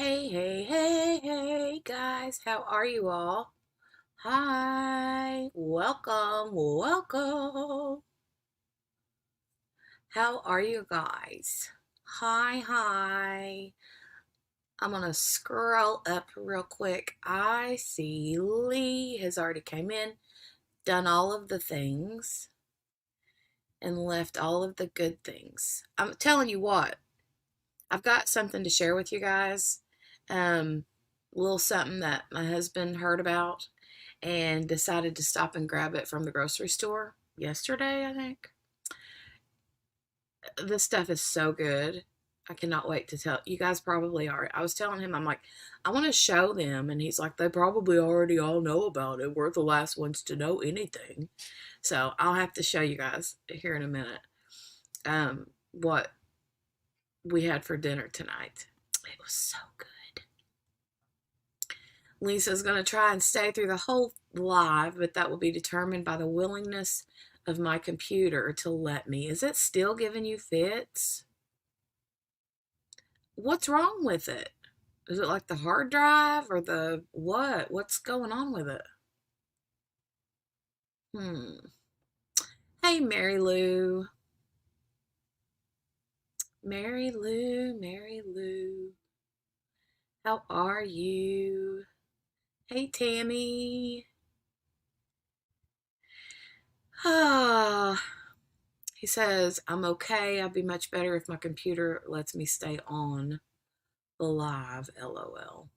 Hey, hey, hey, hey, guys, how are you all? Hi, welcome, welcome. How are you guys? Hi, hi. I'm gonna scroll up real quick. I see Lee has already came in, done all of the things, and left all of the good things. I'm telling you what, I've got something to share with you guys. A little something that my husband heard about and decided to stop and grab it from the grocery store yesterday, I think. This stuff is so good. I cannot wait to tell you guys. Probably are. I was telling him, I'm like, I want to show them, and he's like, they probably already all know about it. We're the last ones to know anything. So I'll have to show you guys here in a minute what we had for dinner tonight. It was so good. Lisa's going to try and stay through the whole live, but that will be determined by the willingness of my computer to let me. Is it still giving you fits? What's wrong with it? Is it like the hard drive or the what? What's going on with it? Hmm. Hey, Mary Lou. Mary Lou, Mary Lou. How are you? Hey, Tammy. Ah. He says, I'm okay. I'll be much better if my computer lets me stay on the live. LOL.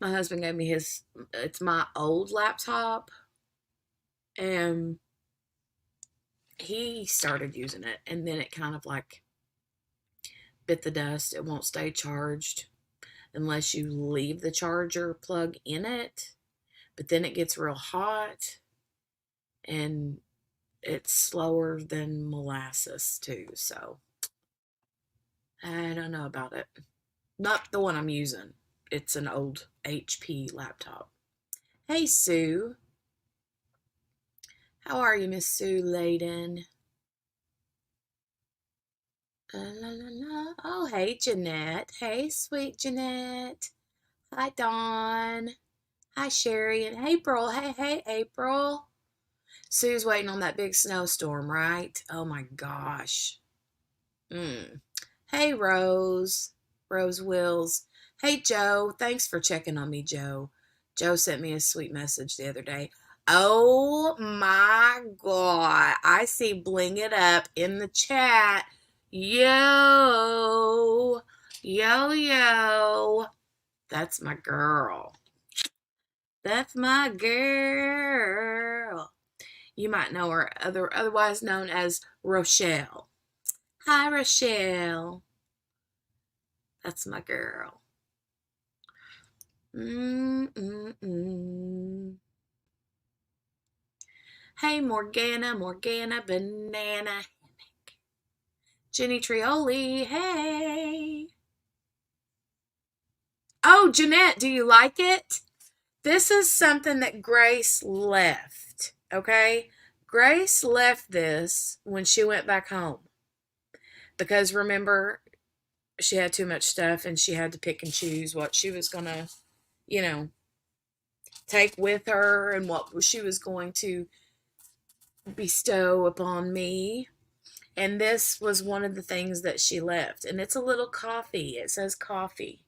My husband gave me it's my old laptop, and he started using it, and then it kind of like bit the dust. It won't stay charged unless you leave the charger plug in it, but then it gets real hot, and it's slower than molasses too. So I don't know about it. Not the one I'm using. It's an old HP laptop. Hey, Sue. How are you, Miss Sue Layden? La, la, la. Oh, hey, Jeanette. Hey, sweet Jeanette. Hi, Dawn. Hi, Sherry. And April. Hey, hey, April. Sue's waiting on that big snowstorm, right? Oh, my gosh. Hey, Rose. Rose Wills. Hey, Joe. Thanks for checking on me, Joe. Joe sent me a sweet message the other day. Oh my God. I see Bling It Up in the chat. Yo. Yo, yo. That's my girl. That's my girl. You might know her otherwise known as Rochelle. Hi, Rochelle. That's my girl. Mm-mm-mm. Hey, Morgana, Morgana, banana hammock. Jenny Trioli, hey. Oh, Jeanette, do you like it? This is something that Grace left, okay? Grace left this when she went back home. Because remember, she had too much stuff and she had to pick and choose what she was going to, you know, take with her and what she was going to bestow upon me. And this was one of the things that she left. And it's a little coffee. It says coffee.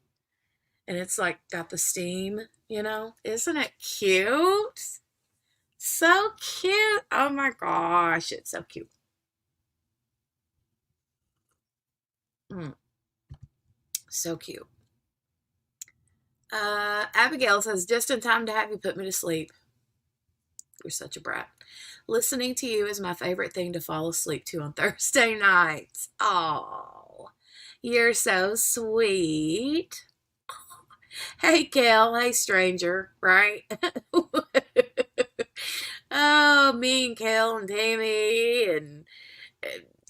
And it's like got the steam, you know? Isn't it cute? So cute. Oh my gosh. It's so cute. Mm, so cute. Abigail says, just in time to have you put me to sleep. You're such a brat. Listening to you is my favorite thing to fall asleep to on Thursday nights. Oh, you're so sweet. Hey, Kel. Hey, stranger. Right? Oh, me and Kel and Tammy and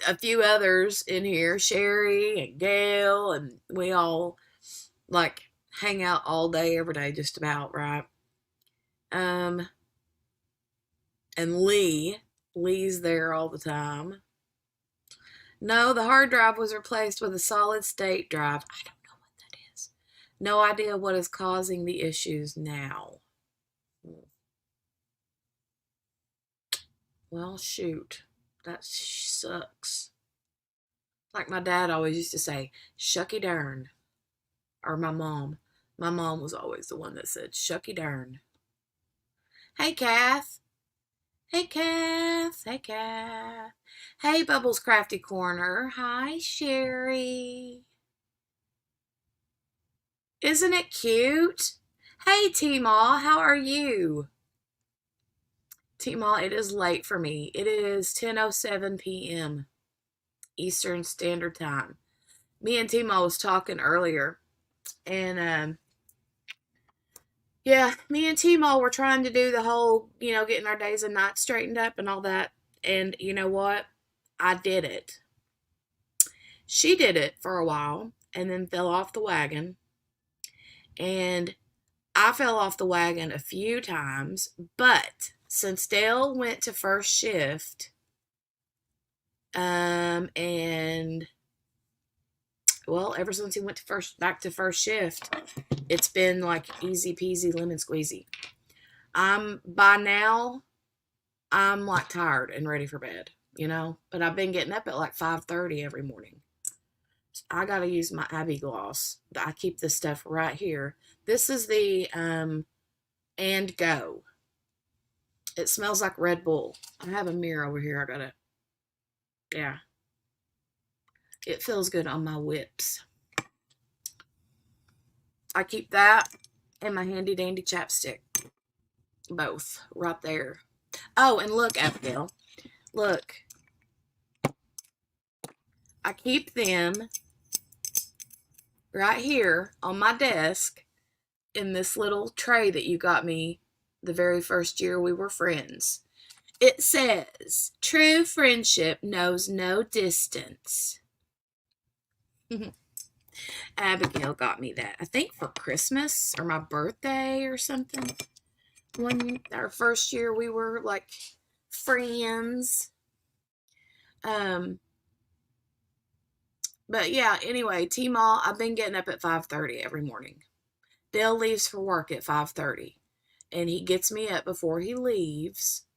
a few others in here, Sherry and Gail, and we all like hang out all day, every day, just about, right? Um, and Lee's there all the time. No, the hard drive was replaced with a solid state drive. I don't know what that is. No idea what is causing the issues now. Well, shoot. That sucks. Like my dad always used to say, shucky darn. Or my mom. My mom was always the one that said, shucky darn. Hey, Kath. Hey, Kath. Hey, Kath. Hey, Bubbles Crafty Corner. Hi, Sherry. Isn't it cute? Hey, T-Maw. How are you? T-Maw, it is late for me. It is 10:07 p.m. Eastern Standard Time. Me and T-Maw was talking earlier, and yeah, me and T-Maw were trying to do the whole, getting our days and nights straightened up and all that. And you know what? I did it. She did it for a while and then fell off the wagon. And I fell off the wagon a few times, but since Dale went to first shift, and well, ever since he went to back to first shift, it's been like easy peasy lemon squeezy. By now, I'm like tired and ready for bed, but I've been getting up at like 5:30 every morning. I gotta use my Abby gloss. I keep this stuff right here. This is the And Go. It smells like Red Bull. I have a mirror over here. Yeah. It feels good on my whips. I keep that and my handy dandy chapstick. Both right there. Oh, and look, Abigail. Look. I keep them right here on my desk in this little tray that you got me the very first year we were friends. It says, true friendship knows no distance. Abigail got me that, I think for Christmas or my birthday or something. When our first year we were like friends. But yeah, anyway, T-Maw, I've been getting up at 5:30 every morning. Dale leaves for work at 5:30, and he gets me up before he leaves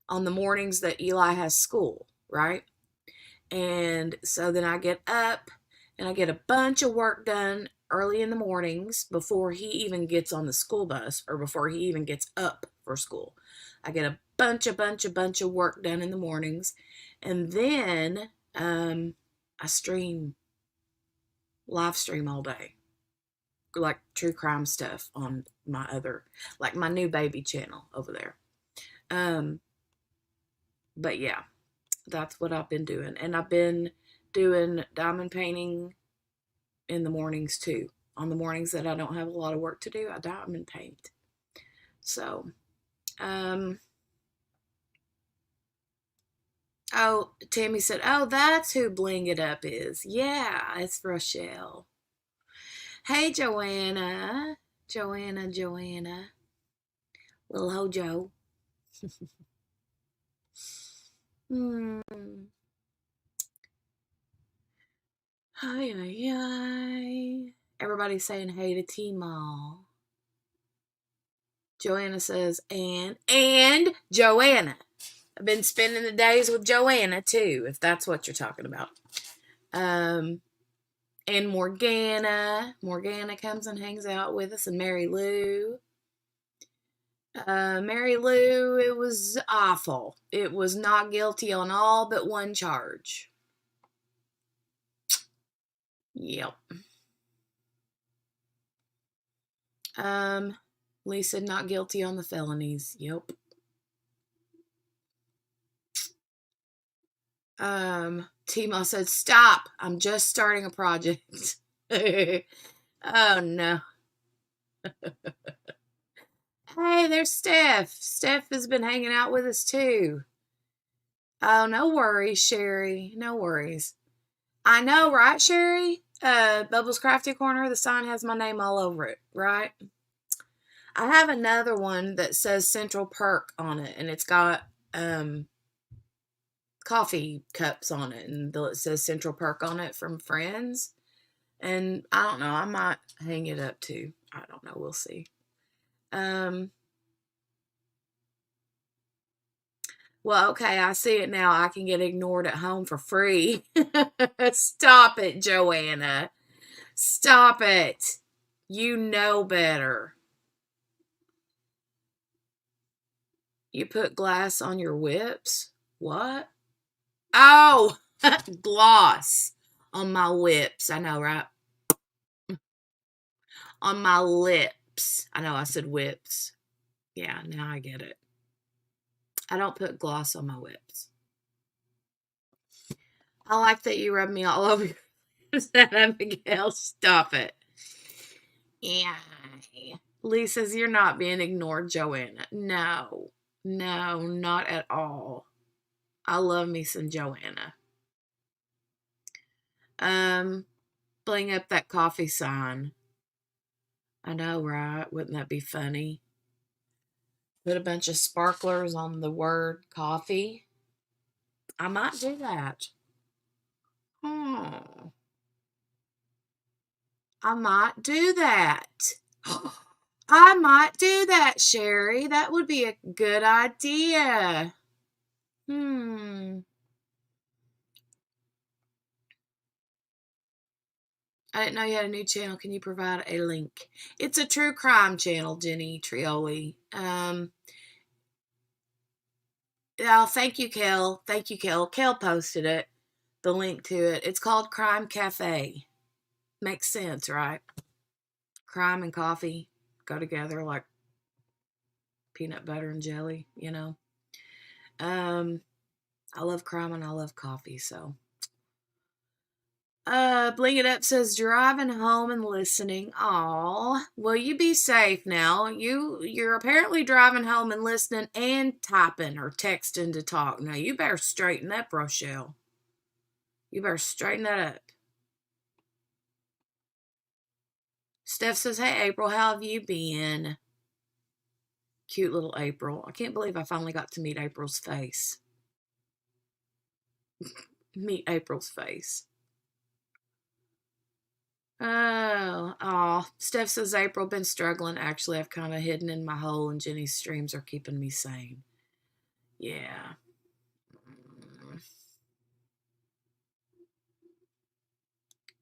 on the mornings that Eli has school, right? And so then I get up and I get a bunch of work done early in the mornings before he even gets on the school bus or before he even gets up for school. I get a bunch of work done in the mornings, and then I live stream all day, like true crime stuff on my my new baby channel over there. But yeah, that's what I've been doing. And I've been doing diamond painting in the mornings too. On the mornings that I don't have a lot of work to do, I diamond paint. So, oh, Tammy said, oh, that's who Bling It Up is. Yeah, it's Rochelle. Hey, Joanna. Joanna. Little Hojo. Hi. Everybody's saying hey to T-Maw. Joanna says, and Joanna. I've been spending the days with Joanna too, if that's what you're talking about. And Morgana. Morgana comes and hangs out with us, and Mary Lou. Mary Lou, it was awful. It was not guilty on all but one charge. Yep. Lisa, not guilty on the felonies. Yep. T-Maw said, stop. I'm just starting a project. Oh, no. Hey, there's Steph. Steph has been hanging out with us, too. Oh, no worries, Sherry. No worries. I know, right, Sherry? Bubbles Crafty Corner, the sign has my name all over it, right? I have another one that says Central Perk on it, and it's got coffee cups on it, and it says Central Perk on it from Friends. And I don't know, I might hang it up too. I don't know, we'll see. Well, okay, I see it now. I can get ignored at home for free. Stop it, Joanna. Stop it. You know better. You put glass on your whips? What? Oh, gloss on my whips. I know, right? On my lips. I know I said whips. Yeah, now I get it. I don't put gloss on my whips. I like that you rub me all over your lips, Abigail. Stop it. Yeah. Lee says you're not being ignored, Joanna. No, not at all. I love me some Joanna. Bling up that coffee sign. I know, right? Wouldn't that be funny? Put a bunch of sparklers on the word coffee. I might do that. Oh, I might do that. I might do that, Sherry. That would be a good idea. I didn't know you had a new channel. Can you provide a link? It's a true crime channel, Jenny Trioli. Oh, thank you, Kel. Thank you, Kel. Kel posted it, the link to it. It's called Crime Cafe. Makes sense, right? Crime and coffee go together like peanut butter and jelly, you know. I love crime and I love coffee, so. Bling It Up says driving home and listening. Aw, well, you be safe now. You're apparently driving home and listening and typing or texting to talk. Now you better straighten up, Rochelle. You better straighten that up. Steph says, "Hey April, how have you been?" Cute little April. I can't believe I finally got to meet April's face. Meet April's face. Oh, Steph says, April, been struggling. Actually, I've kind of hidden in my hole, and Jenny's streams are keeping me sane. Yeah.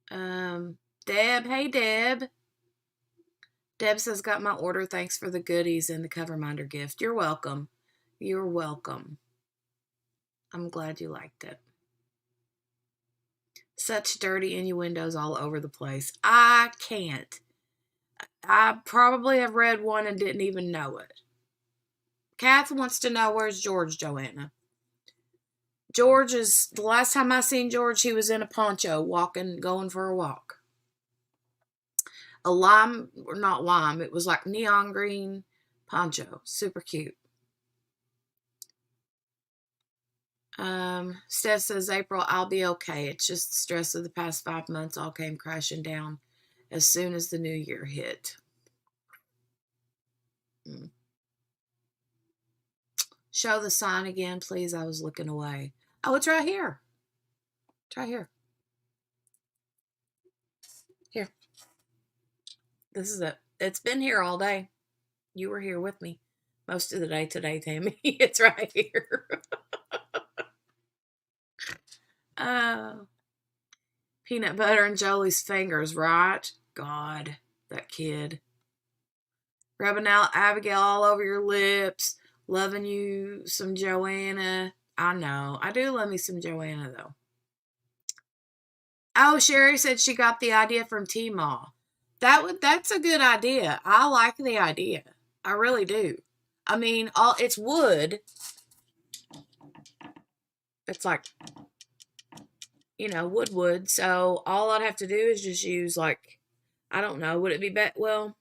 Deb, hey Deb. Deb says, got my order. Thanks for the goodies and the coverminder gift. You're welcome. You're welcome. I'm glad you liked it. Such dirty innuendos all over the place. I can't. I probably have read one and didn't even know it. Kath wants to know, where's George, Joanna? George is, the last time I seen George, he was in a poncho going for a walk. A lime, or not lime, it was like neon green poncho. Super cute. Steph says, April, I'll be okay. It's just the stress of the past 5 months all came crashing down as soon as the new year hit. Show the sign again, please. I was looking away. Oh, it's right here. It's right here. Here. This is it. It's been here all day. You were here with me most of the day today, Tammy. It's right here. Oh. Peanut butter and Jolie's fingers, right? God, that kid. Rubbing out Abigail all over your lips. Loving you some Joanna. I know. I do love me some Joanna, though. Oh, Sherry said she got the idea from T-Mall. That's a good idea. I like the idea. I really do. I mean, it's wood. It's like, wood. So all I'd have to do is just use like, I don't know, would it be better? Well,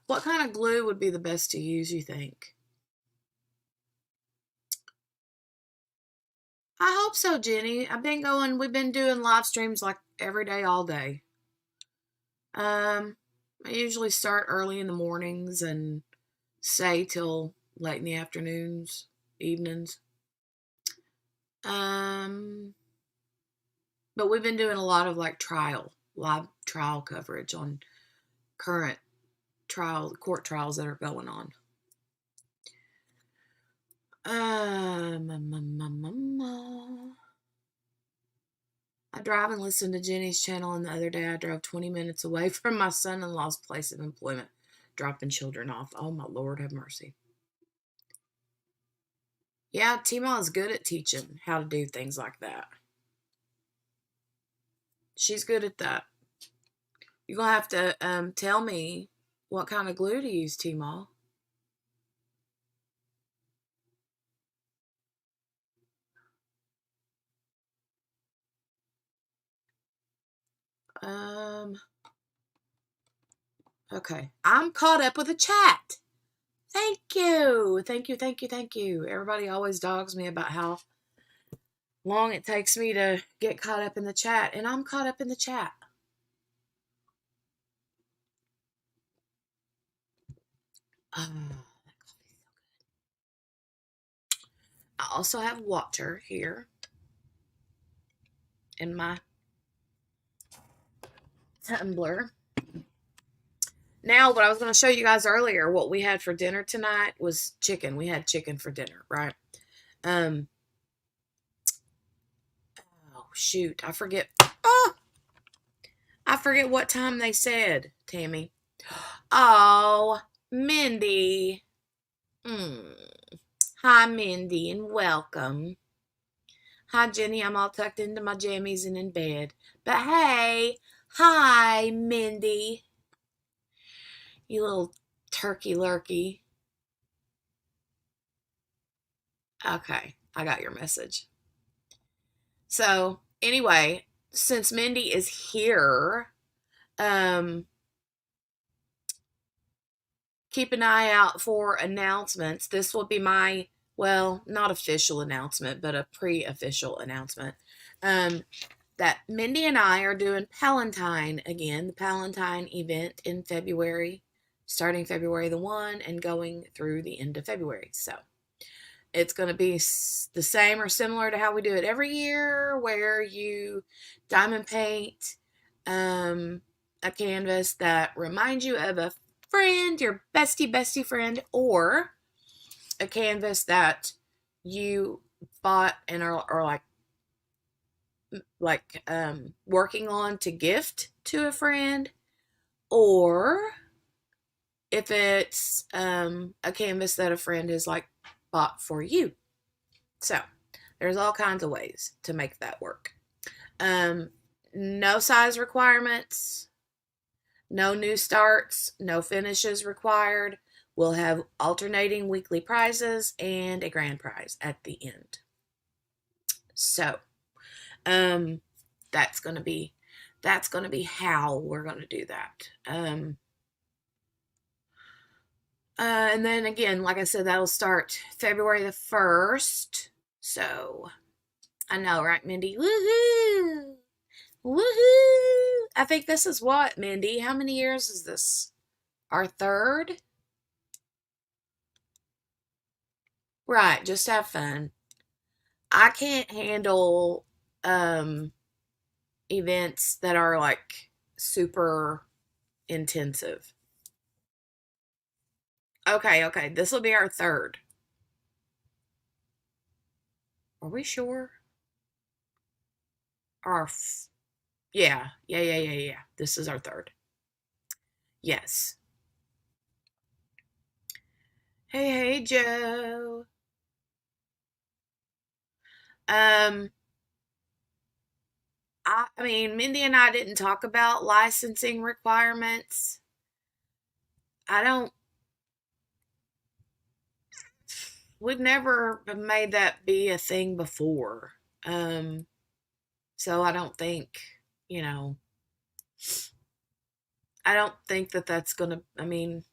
what kind of glue would be the best to use, you think? I hope so, Jenny. We've been doing live streams like every day, all day. I usually start early in the mornings and stay till late in the afternoons, evenings. But we've been doing a lot of like live trial coverage on current court trials that are going on. I drive and listen to Jenny's channel, and the other day I drove 20 minutes away from my son-in-law's place of employment, dropping children off. Oh, my Lord, have mercy. Yeah, T-Ma is good at teaching how to do things like that. She's good at that. You're going to have to tell me what kind of glue to use, T-Ma. Okay. I'm caught up with the chat. Thank you. Thank you, thank you, thank you. Everybody always dogs me about how long it takes me to get caught up in the chat, and I'm caught up in the chat. Oh, that coffee's so good. I also have water here in my tumbler. Now, what I was going to show you guys earlier, what we had for dinner tonight was chicken. We had chicken for dinner, right? Oh, shoot. I forget. Oh, I forget what time they said, Tammy. Oh, Mindy. Hi, Mindy, and welcome. Hi, Jenny. I'm all tucked into my jammies and in bed. But hey, hi, Mindy. You little turkey lurkey. Okay, I got your message. So, anyway, since Mindy is here, keep an eye out for announcements. This will be my, well, not official announcement, but a pre-official announcement. That Mindy and I are doing Palentine again, the Palentine event in February, starting February the 1 and going through the end of February. So it's going to be the same or similar to how we do it every year, where you diamond paint a canvas that reminds you of a friend, your bestie friend, or a canvas that you bought and are working on to gift to a friend, or if it's a canvas that a friend has like bought for you. So there's all kinds of ways to make that work. No size requirements, no new starts, no finishes required. We'll have alternating weekly prizes and a grand prize at the end. So that's gonna be how we're gonna do that. And then again, like I said, that'll start February the 1st. So I know, right, Mindy? Woohoo! Woohoo! I think this is what, Mindy? How many years is this? Our third? Right, just have fun. I can't handle events that are like super intensive. Okay, this will be our third. Are we sure? Yeah. This is our third. Yes. Hey, Joe. I mean, Mindy and I didn't talk about licensing requirements. We've never made that be a thing before. So I don't think, you know, I don't think that that's gonna, I mean,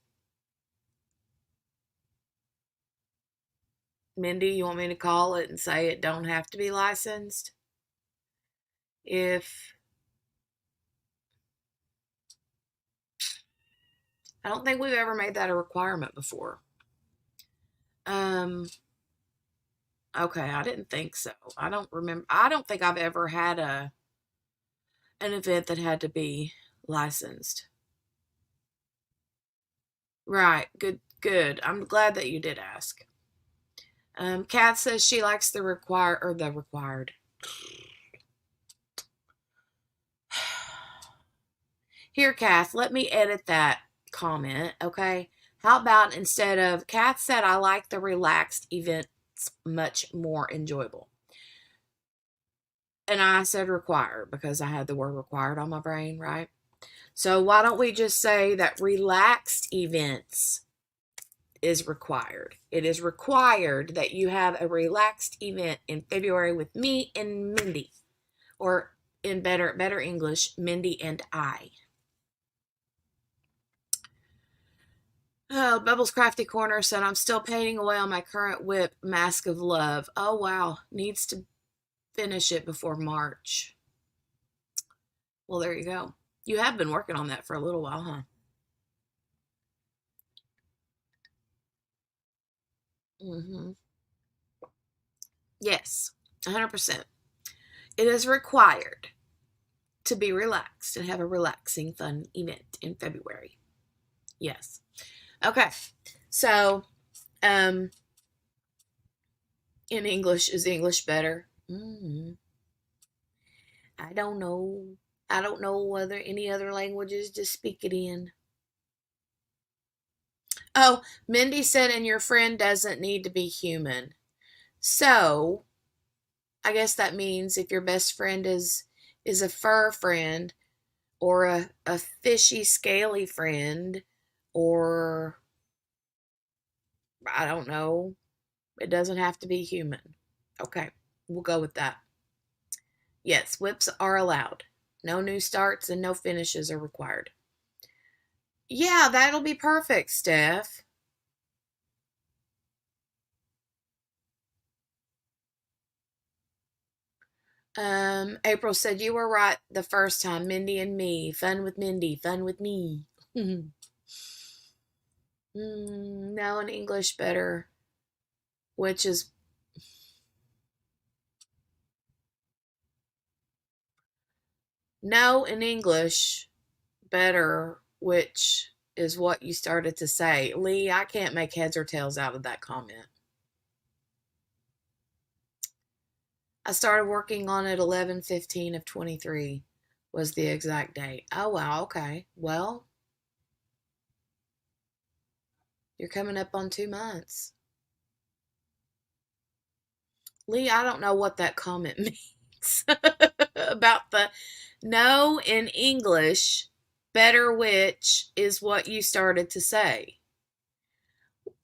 Mindy, you want me to call it and say it don't have to be licensed? If I don't think we've ever made that a requirement before. Okay, I didn't think so. I don't think I've ever had an event that had to be licensed. Right. Good. I'm glad that you did ask. Kat says she likes the required. Here, Kath, let me edit that comment, okay? How about instead of Kath said I like the relaxed events much more enjoyable. And I said required because I had the word required on my brain, right? So why don't we just say that relaxed events is required? It is required that you have a relaxed event in February with me and Mindy, or in better English, Mindy and I. Oh, Bubbles Crafty Corner said, I'm still painting away on my current whip, Mask of Love. Oh, wow. Needs to finish it before March. Well, there you go. You have been working on that for a little while, huh? Mm-hmm. Yes, 100%. It is required to be relaxed and have a relaxing, fun event in February. Yes. Okay. So, um, in English, is English better? I don't know. I don't know whether any other languages to speak it in. Oh, Mindy said, and your friend doesn't need to be human. So, I guess that means if your best friend is a fur friend or a fishy, scaly friend, or I don't know, it doesn't have to be human. Okay, we'll go with that. Yes, whips are allowed. No new starts and no finishes are required. Yeah, that'll be perfect, Steph. April said you were right the first time. Mindy and me. Fun with Mindy. Fun with me. No, in English better. Which is no in English better, which is what you started to say. Lee, I can't make heads or tails out of that comment. I started working on it 11/15 of 23 was the exact date. Oh wow, okay. Well, you're coming up on 2 months. Lee, I don't know what that comment means about the no in English, better which is what you started to say.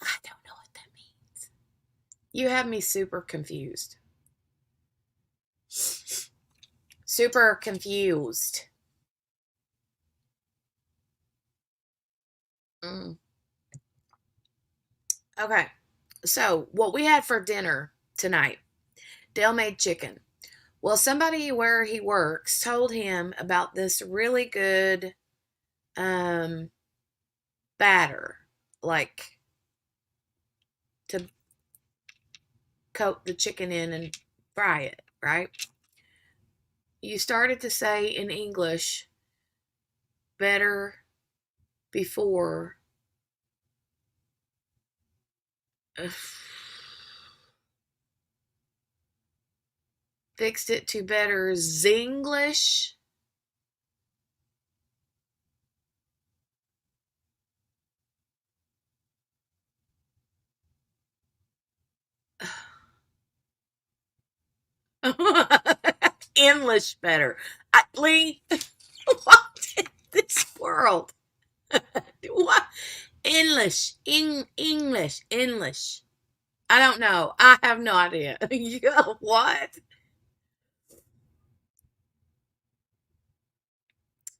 I don't know what that means. You have me super confused. Super confused. Mm. Okay, so what we had for dinner tonight, Dale made chicken. Well, somebody where he works told him about this really good um, batter, like to coat the chicken in and fry it, right? You started to say in English better before. Fixed it to better Zinglish. English better. Lee, what in this world? What? English. I don't know. I have no idea. What?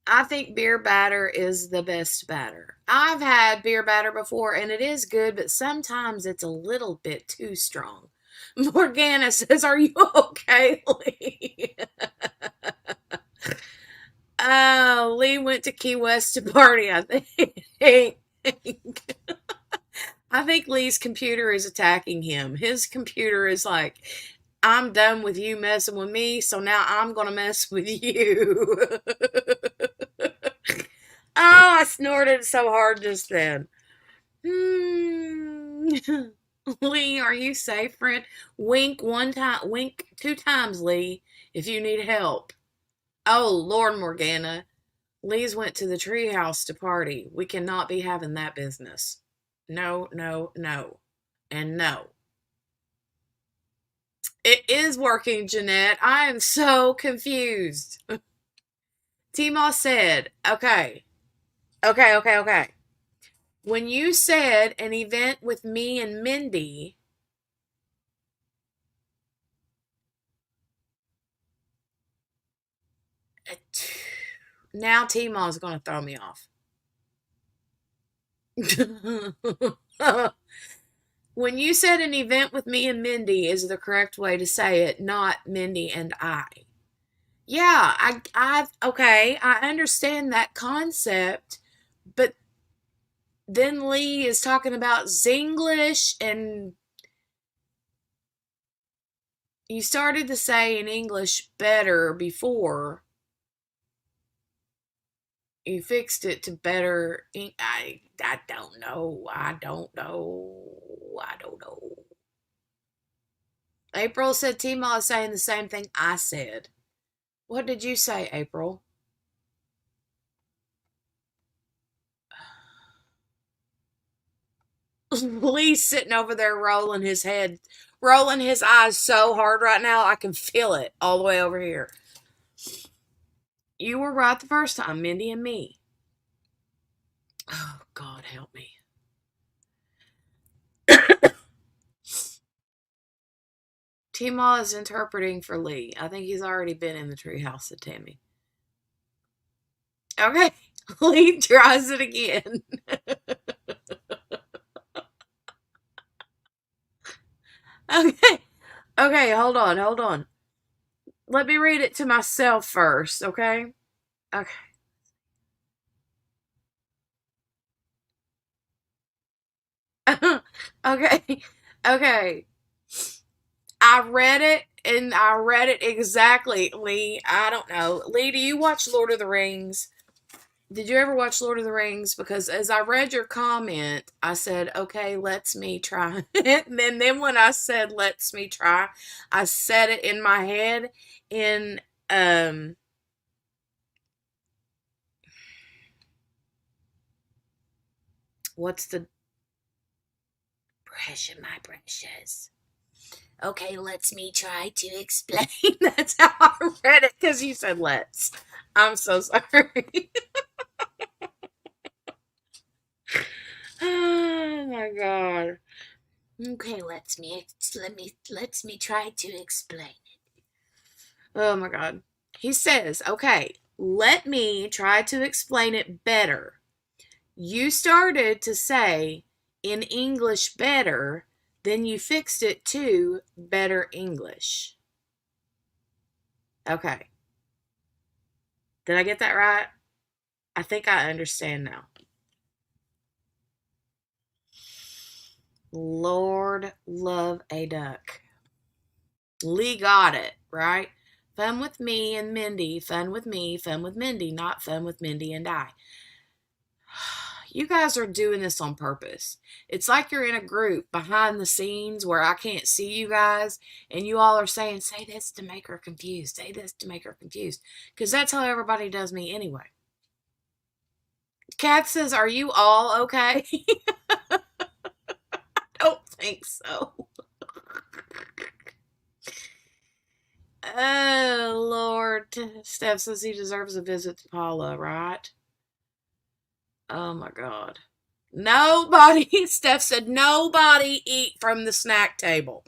I think beer batter is the best batter. I've had beer batter before and it is good, but sometimes it's a little bit too strong. Morgana says, are you okay, Lee? Lee went to Key West to party, I think. I think Lee's computer is attacking him. His computer is like, I'm done with you messing with me, so now I'm going to mess with you. Oh, I snorted so hard just then. Lee, are you safe, friend? Wink one time, wink two times, Lee, if you need help. Oh, Lord, Morgana. Lee's went to the treehouse to party. We cannot be having that business. No, no, no, and no. It is working, Jeanette. I am so confused. T-Moss said, okay. When you said an event with me and Mindy, now T-Moss is going to throw me off. When you said an event with me and Mindy is the correct way to say it, not Mindy and I. Yeah, okay, I understand that concept, but then Lee is talking about Zinglish, and you started to say in English better before. You fixed it to better. I don't know. I don't know. I don't know. April said T-Ma is saying the same thing I said. What did you say, April? Lee's sitting over there rolling his head, rolling his eyes so hard right now, I can feel it all the way over here. You were right the first time, Mindy and me. Oh, God help me. T-Ma is interpreting for Lee. I think he's already been in the treehouse, said Tammy. Okay, Lee tries it again. Okay, hold on. Let me read it to myself first, okay? Okay. Okay. Okay. I read it and I read it exactly, Lee. I don't know. Lee, do you watch Lord of the Rings? Did you ever watch Lord of the Rings? Because as I read your comment, I said, okay, let's me try. And then when I said, let's me try, I said it in my head in, what's the, precious, my precious. Okay, let's me try to explain. That's how I read it because you said let's. I'm so sorry. Oh my god. Okay, let's me try to explain it. Oh my god. He says, okay, let me try to explain it better. You started to say in English better, then you fixed it to better English. Okay. Did I get that right? I think I understand now. Lord love a duck. Lee got it, right? Fun with me and Mindy, fun with me, fun with Mindy, not fun with Mindy and I. You guys are doing this on purpose. It's like you're in a group behind the scenes where I can't see you guys, and you all are saying, say this to make her confused, say this to make her confused. Because that's how everybody does me anyway. Kat says, are you all okay? I don't think so. Oh, Lord. Steph says he deserves a visit to Paula, right? Oh, my God. Nobody, Steph said, nobody eat from the snack table.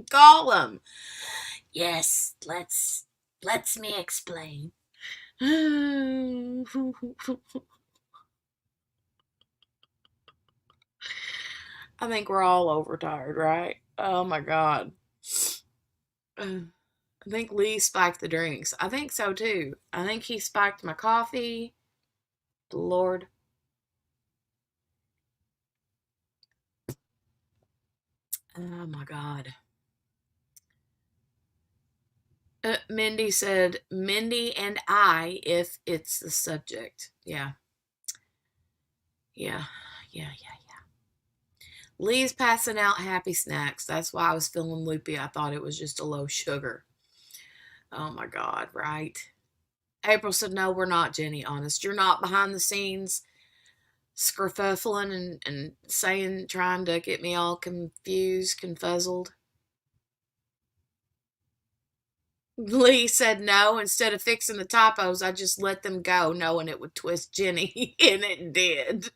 Call him. Yes, let's me explain. I think we're all overtired, right? Oh my God. I think Lee spiked the drinks. I think so too. I think he spiked my coffee. Lord. Oh my God. Mindy said, Mindy and I, if it's the subject. Yeah. Yeah. Yeah. Yeah. Lee's passing out happy snacks. That's why I was feeling loopy. I thought it was just a low sugar. Oh my God, right? April said, no, we're not, Jenny. Honest. You're not behind the scenes skerfuffling and saying, trying to get me all confused, confuzzled. Lee said no. Instead of fixing the typos, I just let them go, knowing it would twist Jenny, and it did.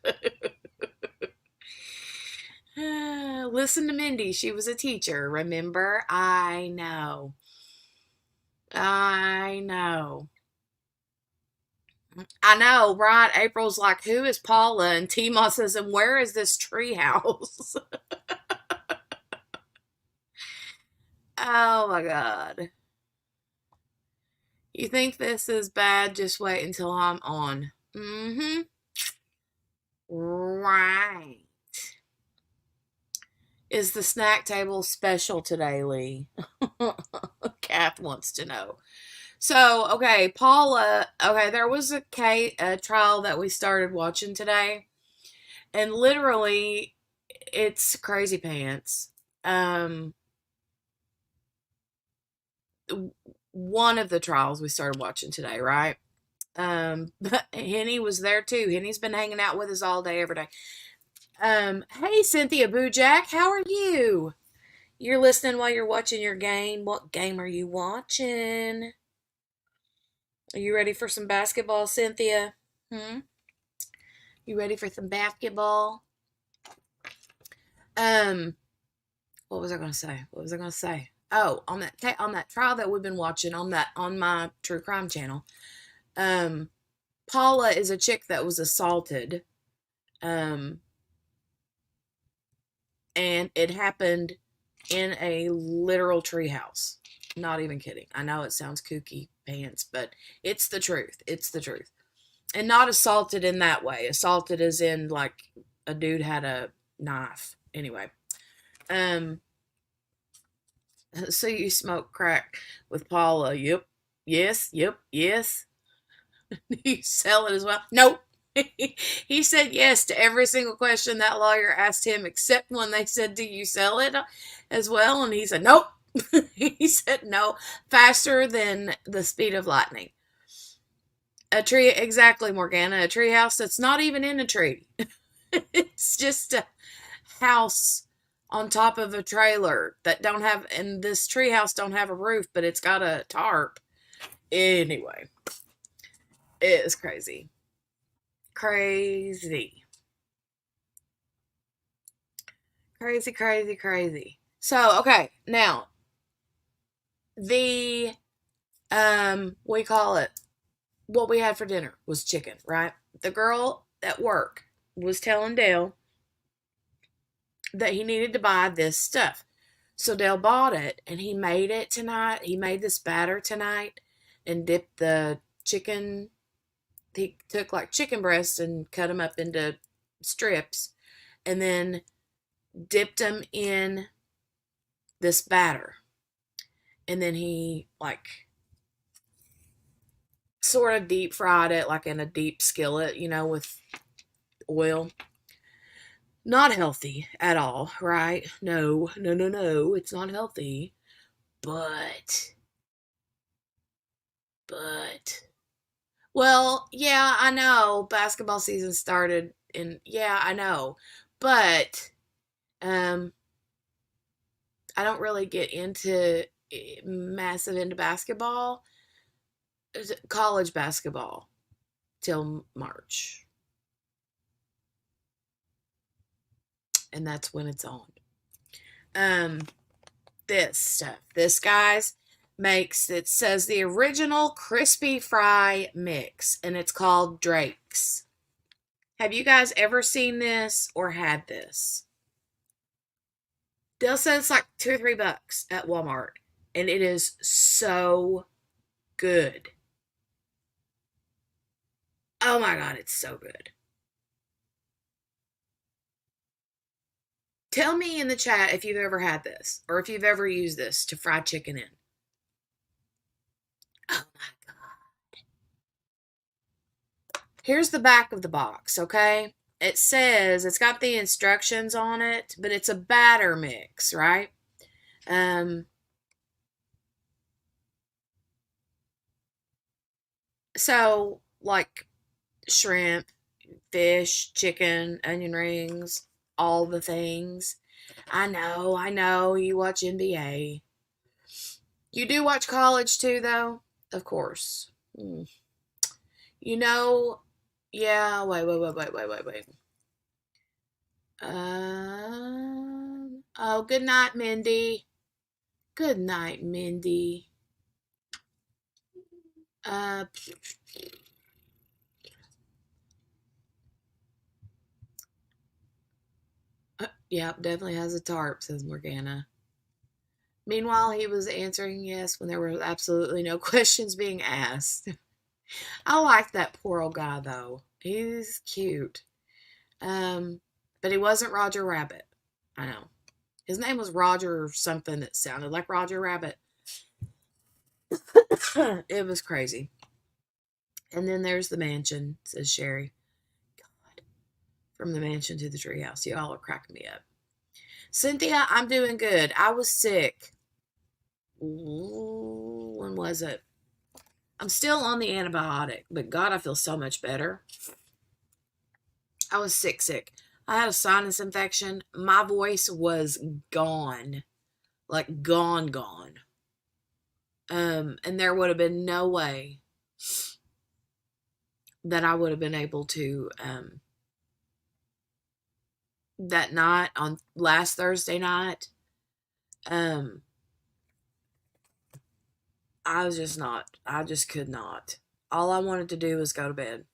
Listen to Mindy. She was a teacher, remember? I know. I know. I know, right? April's like, who is Paula? And Timo says, and where is this treehouse? Oh my God. You think this is bad? Just wait until I'm on. Mm-hmm. Right. Is the snack table special today, Lee? Kath wants to know. So, okay, Paula, okay, there was a trial that we started watching today, and literally, it's crazy pants. Um, one of the trials we started watching today, right? But Henny was there too. Henny's been hanging out with us all day, every day. Hey, Cynthia Boojak, how are you? You're listening while you're watching your game. What game are you watching? Are you ready for some basketball, Cynthia? Hmm? You ready for some basketball? Um, what was I gonna say? What was I gonna say? Oh, on that trial that we've been watching on my true crime channel. Um, Paula is a chick that was assaulted. Um, and it happened in a literal treehouse. Not even kidding. I know it sounds kooky pants, but it's the truth. It's the truth. And not assaulted in that way. Assaulted as in like a dude had a knife. Anyway. Um so you smoke crack with Paula. Yep. Yes. Yep. Yes. You sell it as well. Nope. He said yes to every single question that lawyer asked him, except when they said, do you sell it as well? And he said, nope. He said no, faster than the speed of lightning. A tree, exactly, Morgana. A tree house that's not even in a tree. It's just a house on top of a trailer that don't have, and this tree house don't have a roof, but it's got a tarp. Anyway, it is crazy. Crazy. Crazy, crazy, crazy. So, okay, now the we call it what we had for dinner was chicken, right? The girl at work was telling Dale that he needed to buy this stuff. So Dale bought it and he made it tonight. He made this batter tonight and dipped the chicken. He took like chicken breasts and cut them up into strips and then dipped them in this batter. And then he like sort of deep fried it like in a deep skillet, with oil. Not healthy at all, right? No, no, no, no. It's not healthy. But, but, well, yeah, I know basketball season started yeah, I know. But, um, I don't really get massive into basketball, college basketball till March. And that's when it's on. Um, this stuff. This, guys, makes it says the original crispy fry mix, and it's called Drake's. Have you guys ever seen this or had this? They'll say it's like $2 or $3 at Walmart, and it is so good. Oh my God, it's so good. Tell me in the chat if you've ever had this or if you've ever used this to fry chicken in. Oh my God. Here's the back of the box, okay? It says it's got the instructions on it, but it's a batter mix, right? So like shrimp, fish, chicken, onion rings, all the things. I know, you watch NBA. You do watch college too, though? Of course. Mm. You know, yeah, wait. Oh, good night, Mindy. Good night, Mindy. Uh, yep, definitely has a tarp, says Morgana. Meanwhile, he was answering yes when there were absolutely no questions being asked. I like that poor old guy, though. He's cute. But he wasn't Roger Rabbit. I know. His name was Roger something that sounded like Roger Rabbit. It was crazy. And then there's the mansion, says Sherry. God. From the mansion to the treehouse. Y'all are cracking me up. Cynthia, I'm doing good. I was sick. Ooh, when was it? I'm still on the antibiotic, but God, I feel so much better. I was sick. I had a sinus infection. My voice was gone. Like gone. And there would have been no way that I would have been able to that night on last Thursday night. I was just not. I just could not. All I wanted to do was go to bed.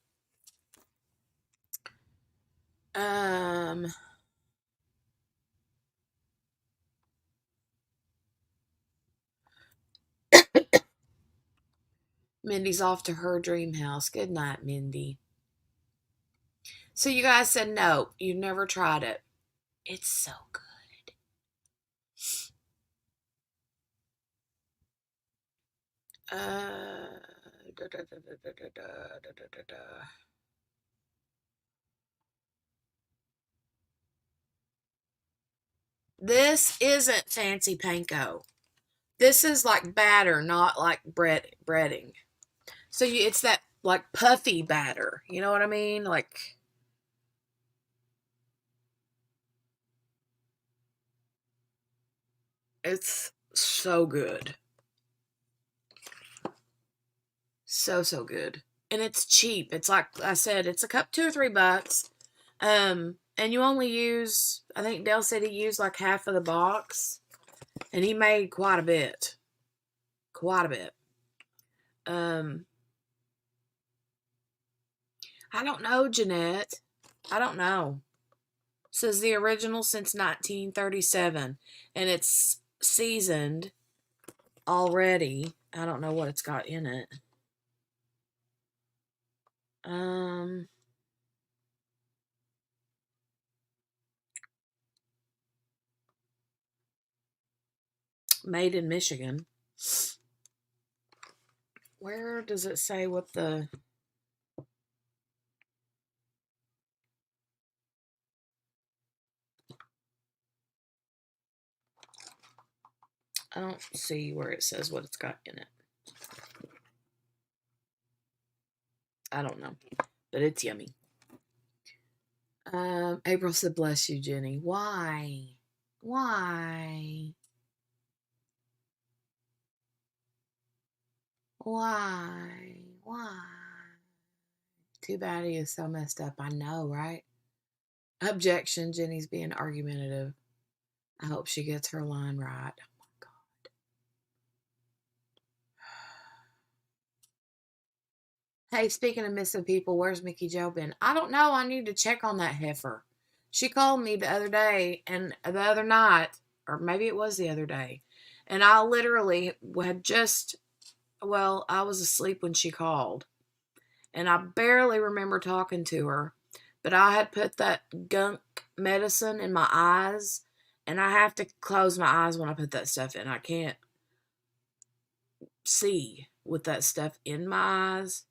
Mindy's off to her dream house. Good night, Mindy. So you guys said no, you've never tried it. It's so good. Da, da, da, da, da, da, da. This isn't fancy panko. This is like batter, not like breading. So it's that like puffy batter. You know what I mean? Like it's so good. So good. And it's cheap. It's like I said, it's a cup $2 or $3. And you only use, I think Dale said he used like half of the box. And he made quite a bit. Quite a bit. I don't know, Jeanette. I don't know. It says the original since 1937. And it's seasoned already. I don't know what it's got in it. Made in Michigan. Where does it say what the... I don't see where it says what it's got in it. I don't know, but it's yummy. April said, bless you, Jenny. Why? Why? Why? Why? Too bad he is so messed up. I know, right? Objection. Jenny's being argumentative. I hope she gets her line right. Oh my God. Hey, speaking of missing people, where's Mickey Jo been? I don't know. I need to check on that heifer. She called me the other day and the other night, or maybe it was the other day, and I literally had just, well, I was asleep when she called, and I barely remember talking to her, but I had put that gunk medicine in my eyes And I have to close my eyes when I put that stuff in. I can't see with that stuff in my eyes.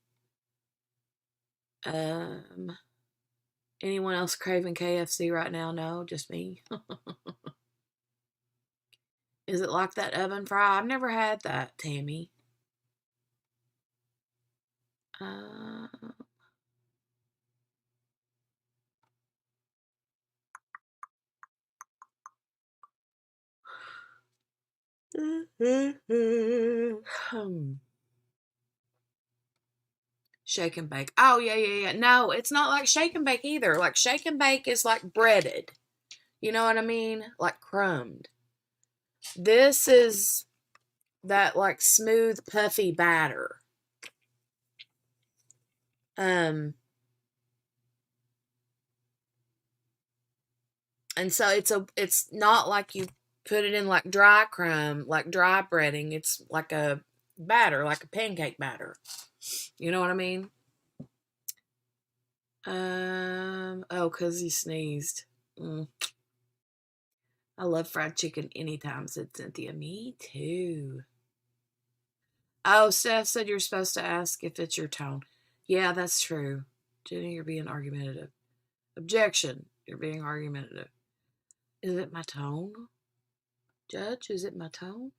Anyone else craving KFC right now? No, just me. Is it like that oven fry? I've never had that, Tammy. Uh, Shake and bake. Oh, yeah. No, it's not like shake and bake either. Like shake and bake is like breaded. You know what I mean? Like crumbed. This is that like smooth, puffy batter. And so it's not like you put it in like dry crumb, like dry breading. It's like a batter, like a pancake batter. You know what I mean? Oh, cause he sneezed. I love fried chicken anytime, said Cynthia. Me too. Oh, Steph said you're supposed to ask if it's your tone. Yeah, that's true. Jenny, you're being argumentative. Objection. You're being argumentative. Is it my tone? Judge, is it my tone?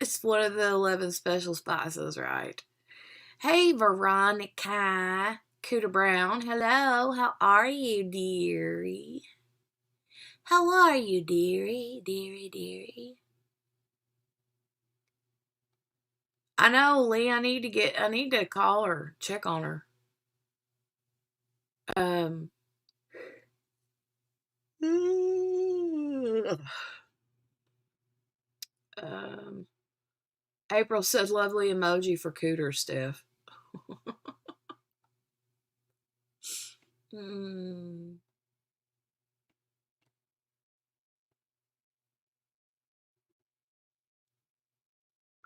It's one of the 11 special spices, right? Hey, Veronica. Cooter Brown. Hello. How are you, dearie? How are you, dearie? Dearie. I know, Lee. I need to call her, check on her. Um, um, April says lovely emoji for Cooter, Steph.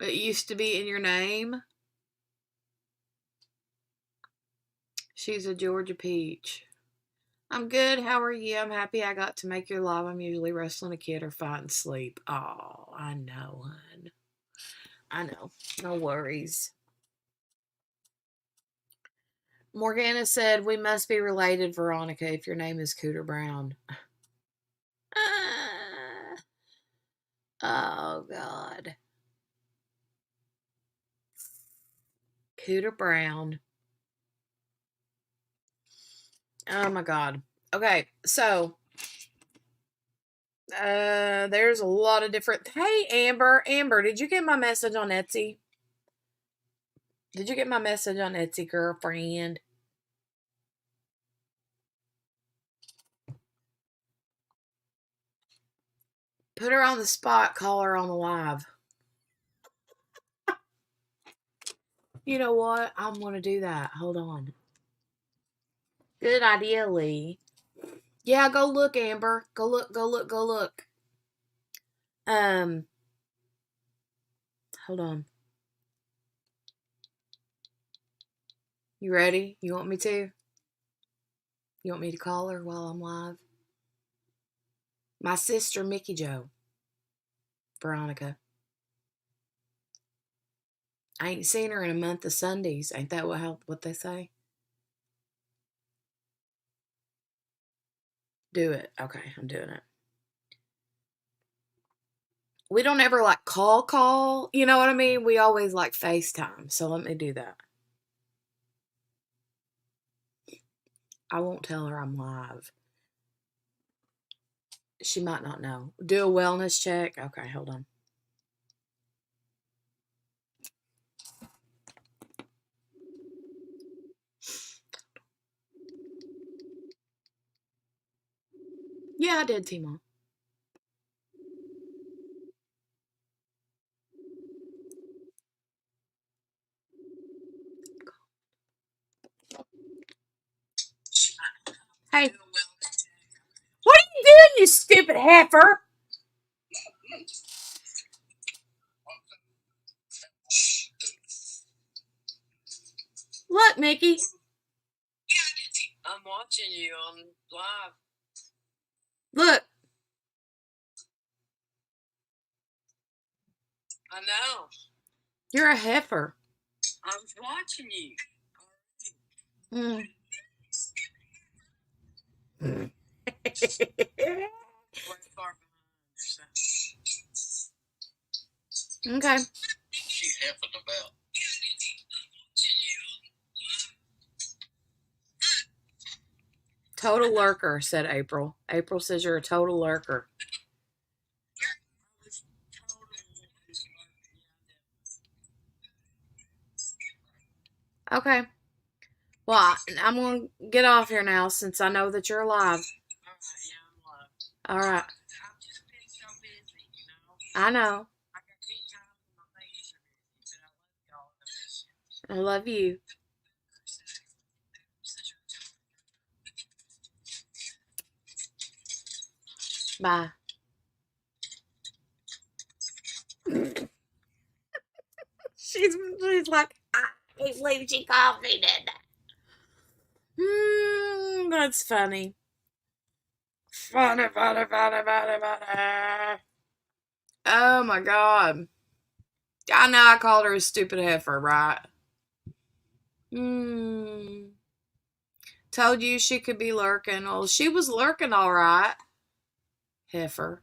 It used to be in your name. She's a Georgia peach. I'm good. How are you? I'm happy I got to make your live. I'm usually wrestling a kid or fighting sleep. Oh, I know, hon. I know. No worries. Morgana said, we must be related, Veronica, if your name is Cooter Brown. Oh, God. Cooter Brown. Oh, my God. Okay, so there's a lot of different. Hey, Amber. Amber, did you get my message on Etsy? Did you get my message on Etsy, girlfriend? Put her on the spot. Call her on the live. You know what? I'm going to do that. Hold on. Good idea, Lee. Yeah, go look, Amber. Go look. Hold on. You ready? You want me to? You want me to call her while I'm live? My sister, Mickey Jo. Veronica. I ain't seen her in a month of Sundays. Ain't that what they say? Do it. Okay, I'm doing it. We don't ever like call. You know what I mean? We always like FaceTime. So let me do that. I won't tell her I'm live. She might not know. Do a wellness check. Okay, hold on. Yeah, I did, Timo. Hey. What are you doing, you stupid heifer? Look, Mickey. watching you on live. Look. I know. You're a heifer. I was watching you. Okay. She's helping about. Total lurker, said April. April says you're a total lurker. Okay. Well, I'm going to get off here now since I know that you're alive. All right. I know. I love you. Bye. She's like, I can't believe she called me that. That's funny. Funny. Oh my God. I know I called her a stupid heifer, right? Told you she could be lurking. Well, she was lurking all right. Heifer.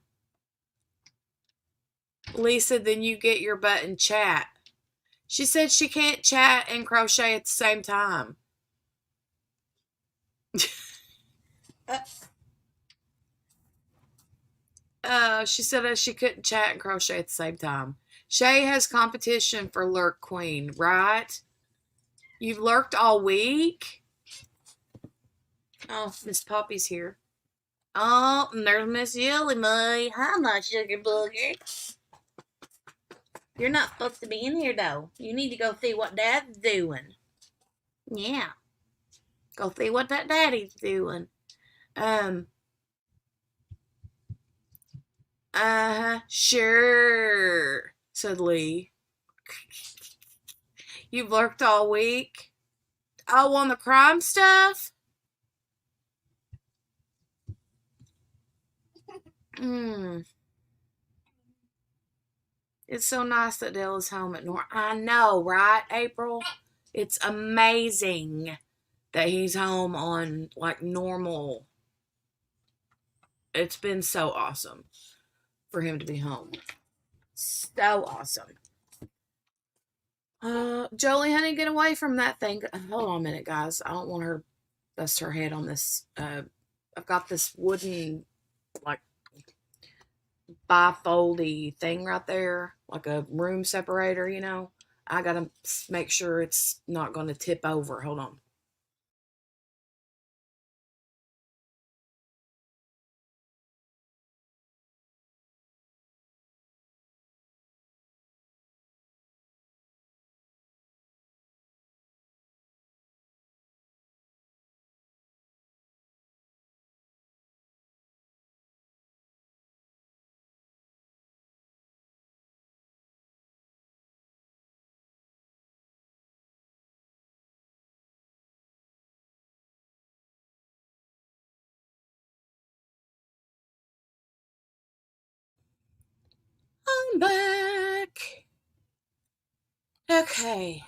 Lisa, then you get your butt and chat. She said she can't chat and crochet at the same time. She said that she couldn't chat and crochet at the same time. Shay has competition for Lurk Queen, right? You've lurked all week? Oh, Miss Poppy's here. Oh, and there's Miss Yelly May. Hi, my sugar booger. You're not supposed to be in here, though. You need to go see what Dad's doing. Yeah. Go see what that Daddy's doing. Sure, said Lee. You've lurked all week? Oh, on the crime stuff? It's so nice that Dale is home at Nor. I know, right, April? It's amazing that he's home on like normal. It's been so awesome for him to be home. So awesome. Jolie, honey, get away from that thing. Hold on a minute, guys. I don't want her to bust her head on this. I've got this wooden, like, bifoldy thing right there, like a room separator, you know. I gotta make sure it's not going to tip over. Hold on. I'm back. Okay.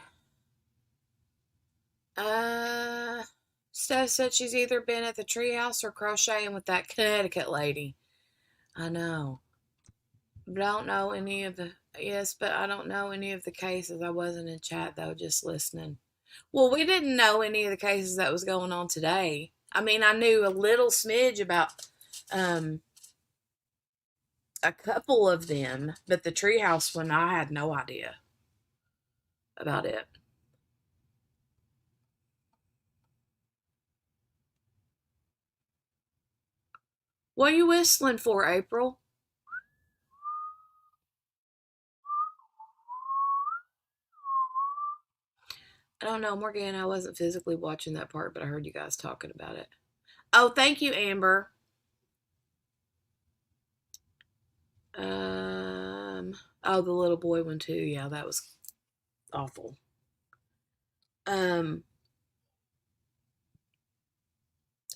Steph said she's either been at the treehouse or crocheting with that Connecticut lady. I know. But I don't know any of the, yes, but I don't know any of the cases. I wasn't in chat though, just listening. Well, we didn't know any of the cases that was going on today. I mean, I knew a little smidge about a couple of them, but the treehouse one, I had no idea about it. What are you whistling for, April? I don't know, Morgan. I wasn't physically watching that part, but I heard you guys talking about it. Oh, thank you, Amber. Oh, the little boy one too. Yeah, that was awful.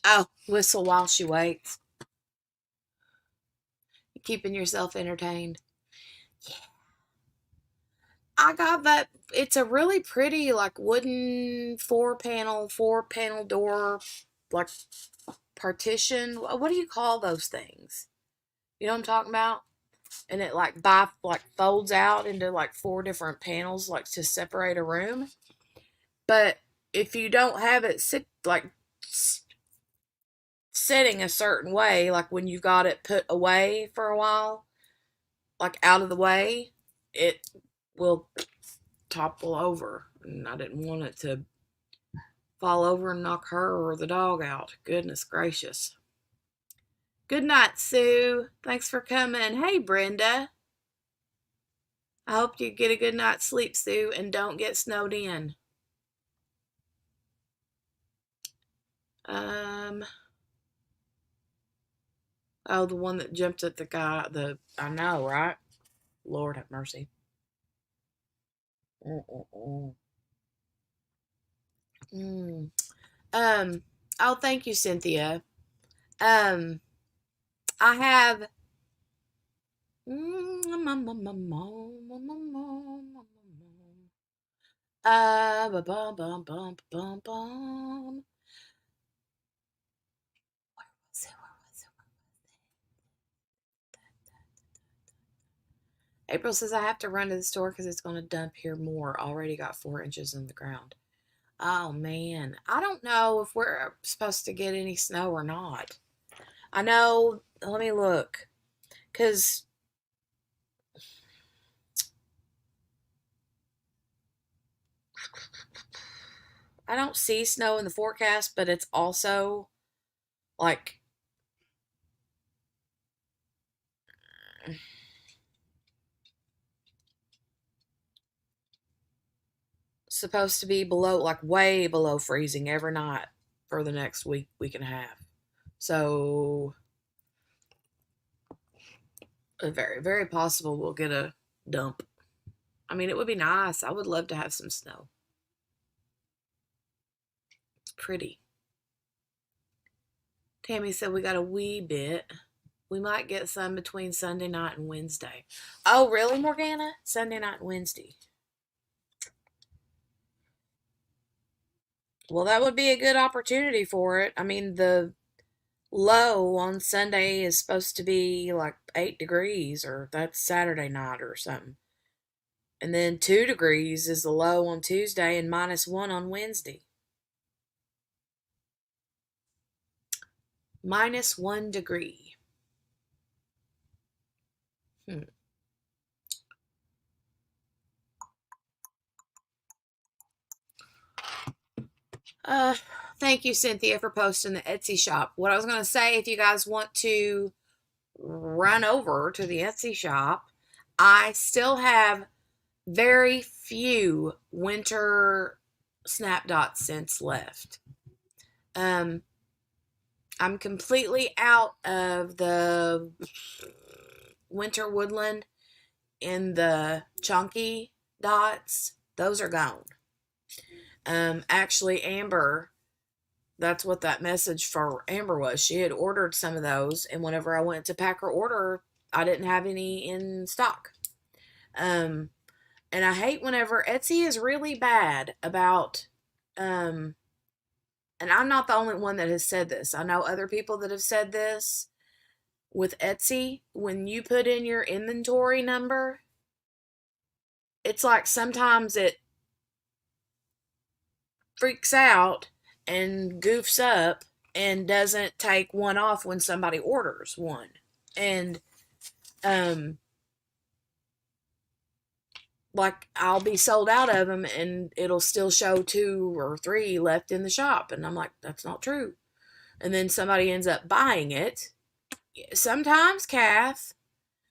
Oh, whistle while she waits. Keeping yourself entertained. Yeah. I got that. It's a really pretty, like, wooden four panel door, like, partition. What do you call those things? You know what I'm talking about? And it, like, folds out into, like, four different panels, like, to separate a room. But if you don't have it sitting a certain way, like when you've got it put away for a while, like out of the way, it will topple over. And I didn't want it to fall over and knock her or the dog out. Goodness gracious. Good night, Sue. Thanks for coming. Hey, Brenda. I hope you get a good night's sleep, Sue, and don't get snowed in. Um, oh, the one that jumped at the guy. I know, right? Lord have mercy. Mm-mm-mm. Mm. Um, oh, thank you, Cynthia. Um, I have. Bum, bum, bum, bum, bum, bum. April says I have to run to the store because it's going to dump here more. Already got 4 inches in the ground. Oh man, I don't know if we're supposed to get any snow or not. I know. Let me look, because I don't see snow in the forecast, but it's also like supposed to be below, like way below freezing every night for the next week and a half. So, very, very possible we'll get a dump. I mean, it would be nice. I would love to have some snow. It's pretty. Tammy said we got a wee bit. We might get some between Sunday night and Wednesday. Oh, really, Morgana? Sunday night and Wednesday. Well, that would be a good opportunity for it. I mean, the low on Sunday is supposed to be like 8 degrees, or that's Saturday night or something. And then 2 degrees is the low on Tuesday and -1 on Wednesday. -1 degree. Hmm. Uh, Thank you, Cynthia, for posting the Etsy shop. What I was going to say, if you guys want to run over to the Etsy shop, I still have very few winter snap dot scents left. Um, I'm completely out of the winter woodland in the chunky dots. Those are gone. Actually, Amber, that's what that message for Amber was. She had ordered some of those, and whenever I went to pack her order, I didn't have any in stock. Um, and I hate whenever Etsy is really bad about, um, and I'm not the only one that has said this. I know other people that have said this with Etsy. When you put in your inventory number, it's like sometimes it freaks out and goofs up and doesn't take one off when somebody orders one. And um like I'll be sold out of them and it'll still show 2 or 3 left in the shop, and I'm like, that's not true. And then somebody ends up buying it. Sometimes, Kath,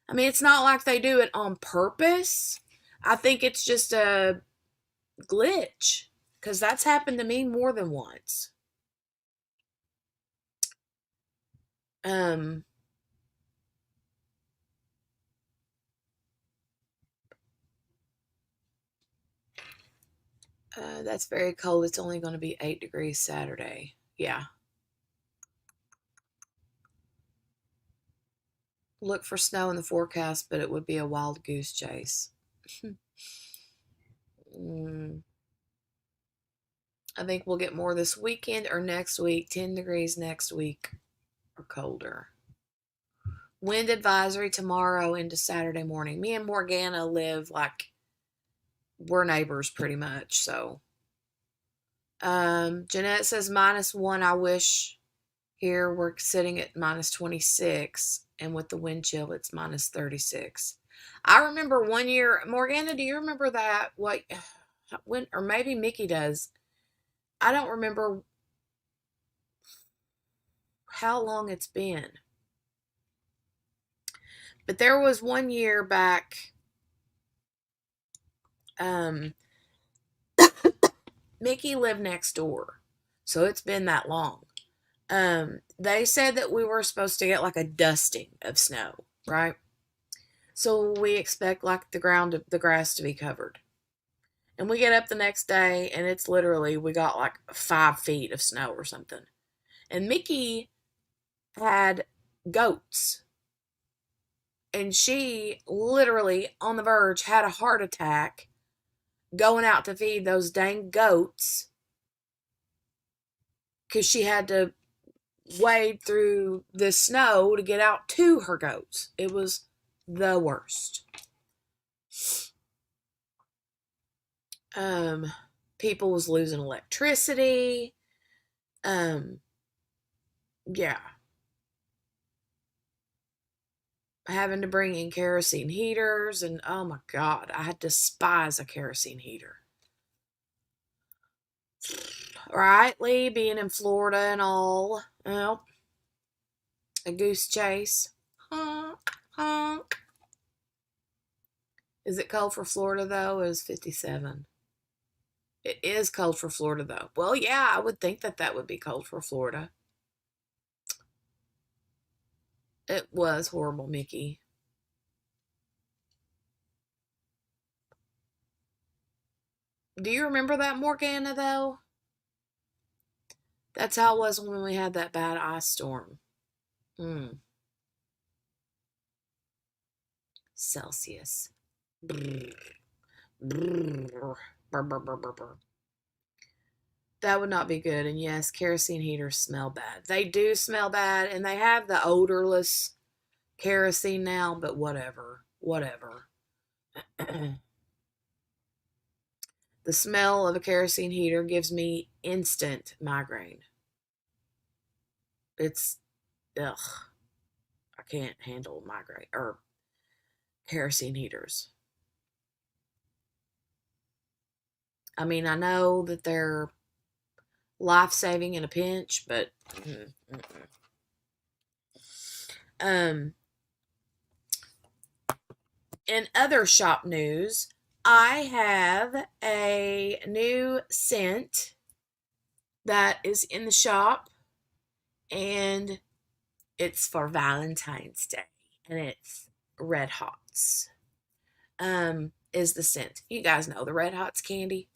I mean, it's not like they do it on purpose. I think it's just a glitch, because that's happened to me more than once. Um, that's very cold. It's only going to be 8 degrees Saturday. Yeah. look for snow in the forecast, but it would be a wild goose chase. Mm, I think we'll get more this weekend or next week. 10 degrees next week or colder. Wind advisory tomorrow into Saturday morning. Me and Morgana live like we're neighbors pretty much. So, Jeanette says -1. I wish here we're sitting at -26, and with the wind chill, it's -36. I remember one year, Morgana, do you remember that? What, when, or maybe Mickey does. I don't remember how long it's been. But there was one year back, um, Mickey lived next door. So it's been that long. They said that we were supposed to get like a dusting of snow, right? So we expect like the grass to be covered. And we get up the next day and it's literally, we got like 5 feet of snow or something. And Mickey had goats. And she literally on the verge had a heart attack going out to feed those dang goats because she had to wade through the snow to get out to her goats. It was the worst. People was losing electricity. Yeah. Having to bring in kerosene heaters, and oh my God, I despise a kerosene heater. Right, Lee, being in Florida and all. Well, a goose chase. Honk, honk. Is it cold for Florida, though? It was 57. It is cold for Florida, though. Well, yeah, I would think that that would be cold for Florida. It was horrible, Mickey. Do you remember that, Morgana, though? That's how it was when we had that bad ice storm. Celsius. Brr, brr, brr, brr, brr, brr. That would not be good. And yes, kerosene heaters smell bad. They do smell bad, and they have the odorless kerosene now, but whatever. Whatever. The smell of a kerosene heater gives me instant migraine. It's, ugh. I can't handle migraine or kerosene heaters. I mean, I know that they're life saving in a pinch, but in other shop news, I have a new scent that is in the shop, and it's for Valentine's Day, and it's Red Hots. Is the scent. You guys know the Red Hots candy.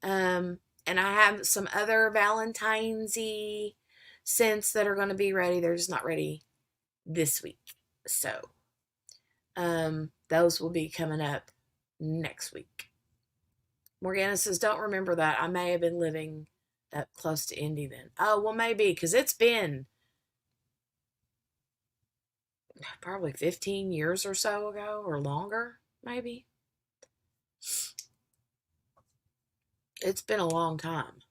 And I have some other Valentine's-y scents that are going to be ready. They're just not ready this week. So, those will be coming up next week. Morgana says, don't remember that. I may have been living up close to Indy then. Oh, well, maybe, because it's been probably 15 years or so ago, or longer, maybe. It's been a long time.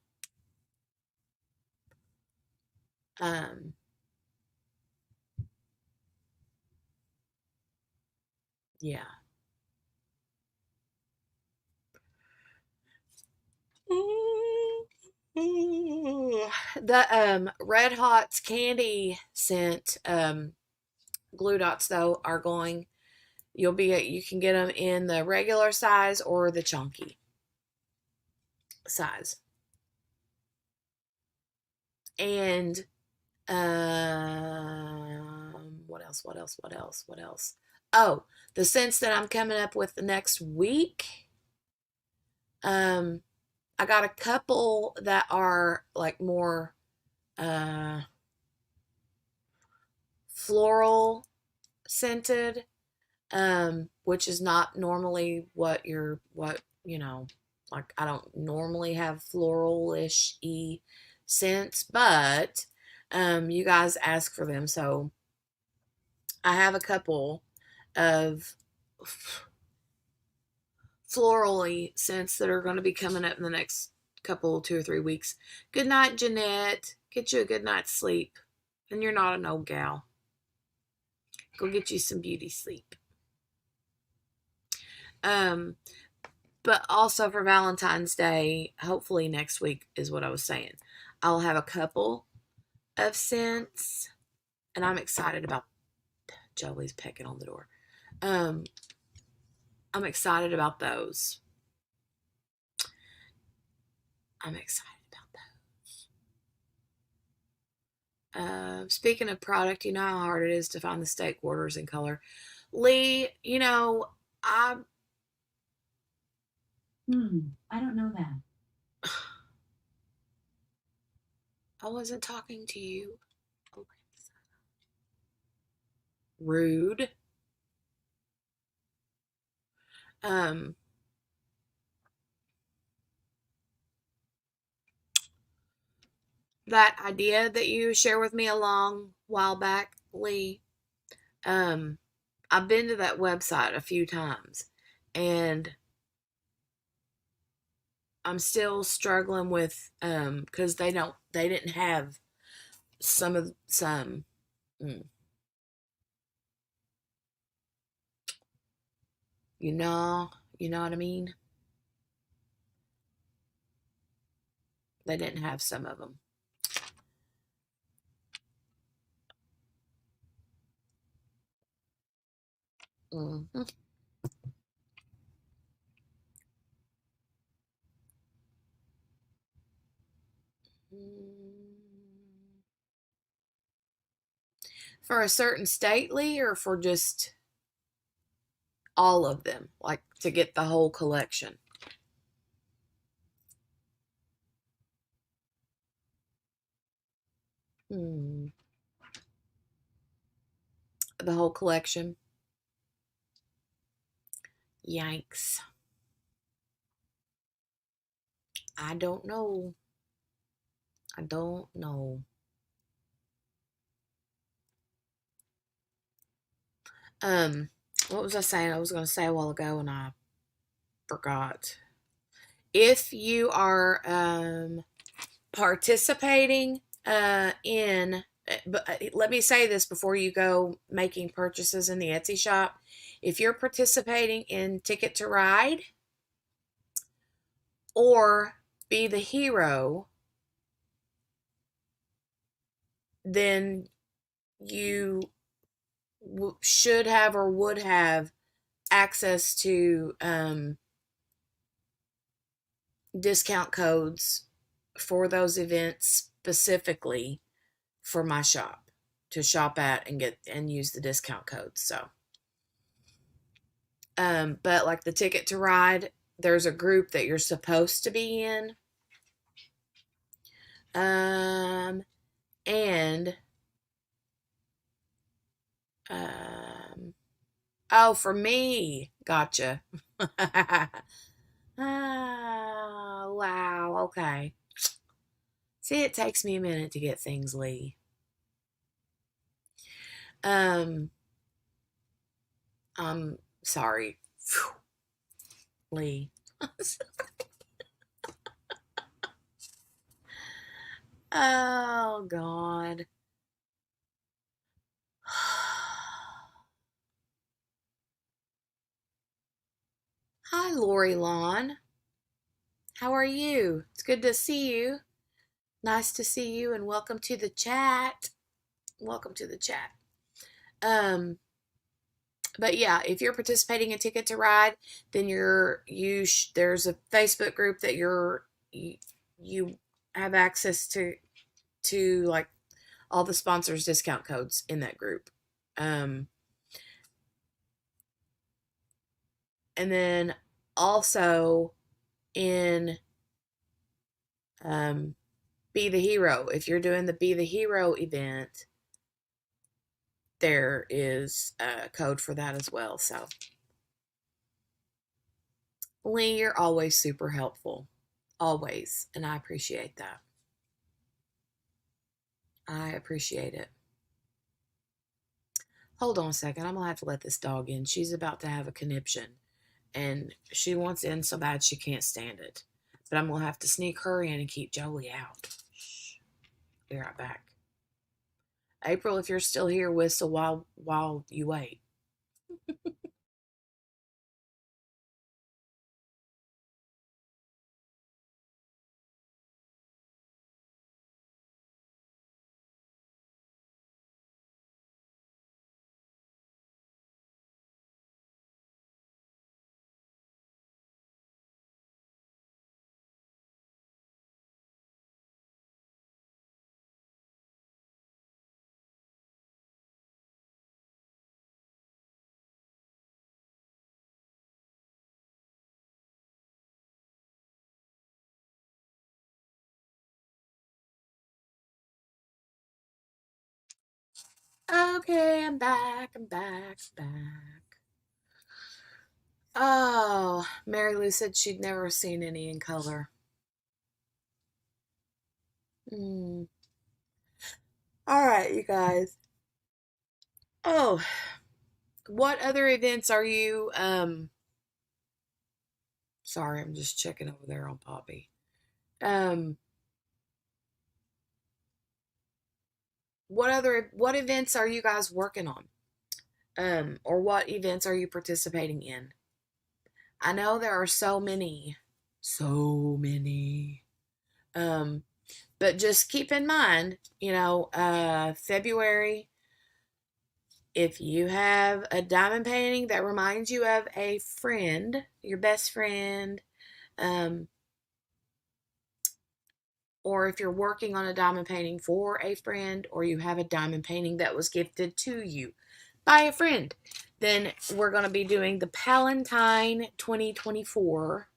Yeah. The Red Hots candy scent glue dots though are going. You can get them in the regular size or the chunky size. And what else? What else? What else? What else? Oh, the scents that I'm coming up with the next week. I got a couple that are like more floral scented, which is not normally what like I don't normally have floral-ish scents, but you guys ask for them, so I have a couple of florally scents that are going to be coming up in the next couple, 2 or 3 weeks. Good night, Jeanette. Get you a good night's sleep. And you're not an old gal. Go get you some beauty sleep. But also for Valentine's Day, hopefully next week is what I was saying. I'll have a couple of scents, and I'm excited about. Jolie's pecking on the door. I'm excited about those. I'm excited about those. Speaking of product, you know how hard it is to find the steak quarters in color. Lee, I I don't know that. I wasn't talking to you. Rude. Um, that idea that you shared with me a long while back, Lee, I've been to that website a few times, and I'm still struggling with because they didn't have some mm, you know what I mean. They didn't have some of them. Mhm. For a certain state, Lee, or for just all of them, like to get the whole collection? Hmm. The whole collection. Yikes. I don't know. I don't know. Um, what was I saying? I was going to say a while ago and I forgot. If you are participating in, but let me say this before you go making purchases in the Etsy shop. If you're participating in Ticket to Ride or Be the Hero, then you should have or would have access to discount codes for those events specifically for my shop to shop at and get and use the discount codes. So, but like the Ticket to Ride, there's a group that you're supposed to be in. And um, oh, for me, gotcha. Oh, wow. Okay. See, it takes me a minute to get things, Lee. Um, I'm sorry, Phew. Lee. Oh, God. Hi, Lori Lawn. How are you? It's good to see you. Nice to see you, and welcome to the chat. Welcome to the chat. But yeah, if you're participating in Ticket to Ride, then there's a Facebook group that you have access to like all the sponsors discount codes in that group. Um, and then also in Be the Hero, if you're doing the Be the Hero event, there is a code for that as well. So, Lee, you're always super helpful. Always. And I appreciate that. I appreciate it. Hold on a second. I'm going to have to let this dog in. She's about to have a conniption. And she wants in so bad she can't stand it. But I'm going to have to sneak her in and keep Jolie out. Shh. Be right back. April, if you're still here, whistle while you wait. Okay, I'm back. I'm back. Back. Oh, Mary Lou said she'd never seen any in color. Mm. All right, you guys. Oh, what other events are you sorry, I'm just checking over there on Poppy. Um what events are you guys working on? Or what events are you participating in? I know there are so many. So many. Um but just keep in mind, February, if you have a diamond painting that reminds you of a friend, your best friend, um, or if you're working on a diamond painting for a friend, or you have a diamond painting that was gifted to you by a friend, then we're going to be doing the Palentine 2024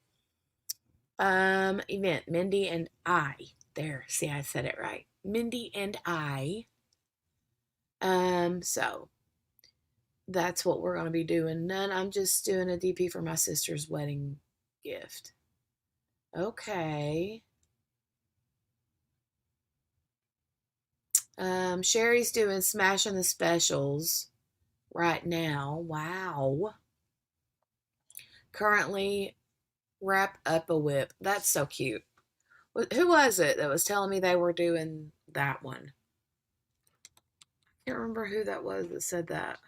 event. Mindy and I. There, see, I said it right. Mindy and I. So that's what we're going to be doing. None, I'm just doing a DP for my sister's wedding gift. Okay. Sherry's doing Smashing the Specials right now. Wow. Currently, Wrap Up a Whip. That's so cute. Who was it that was telling me they were doing that one? I can't remember who that was that said that.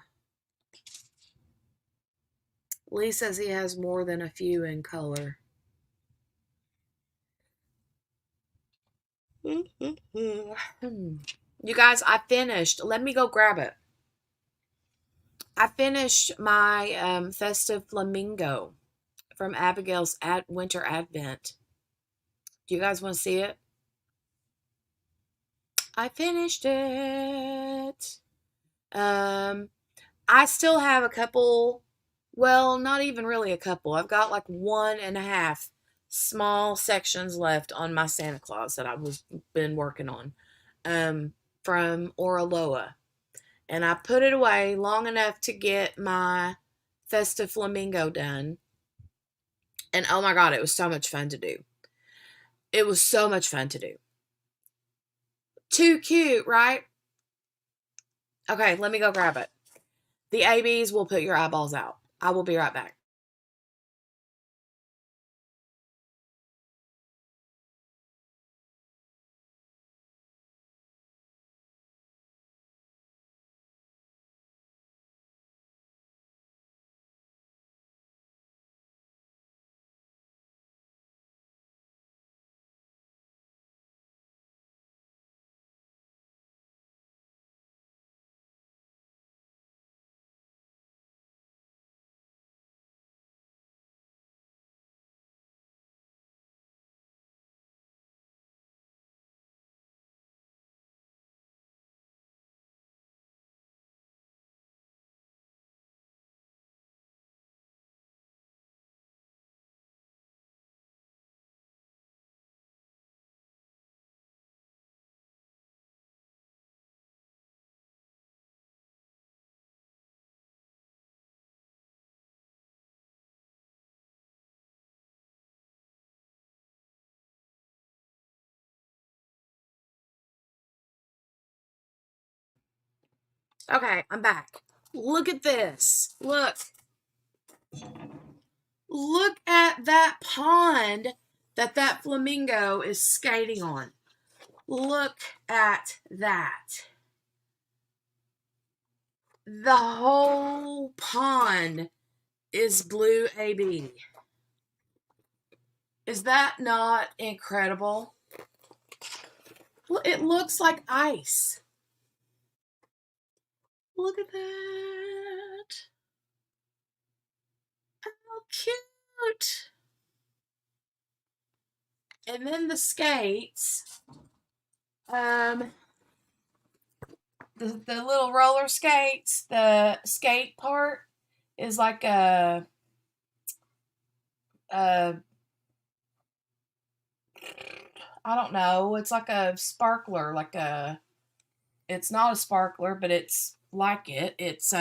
Lee says he has more than a few in color. You guys, I finished. Let me go grab it. I finished my festive flamingo from Abigail's Winter Advent. Do you guys want to see it? I finished it. I still have a couple, well, not even really a couple. I've got like 1.5 small sections left on my Santa Claus that I've been working on from Oraloa. And I put it away long enough to get my festive flamingo done. And oh my God, it was so much fun to do. It was so much fun to do. Too cute, right? Okay, let me go grab it. The ABs will put your eyeballs out. I will be right back. Okay, I'm back. Look at this. Look. Look at that pond that flamingo is skating on. Look at that. The whole pond is blue AB. Is that not incredible? Well, it looks like ice. Look at that. How cute. And then the skates. The little roller skates, the skate part is like a I don't know, it's like a sparkler, it's not a sparkler, but it's like it. It's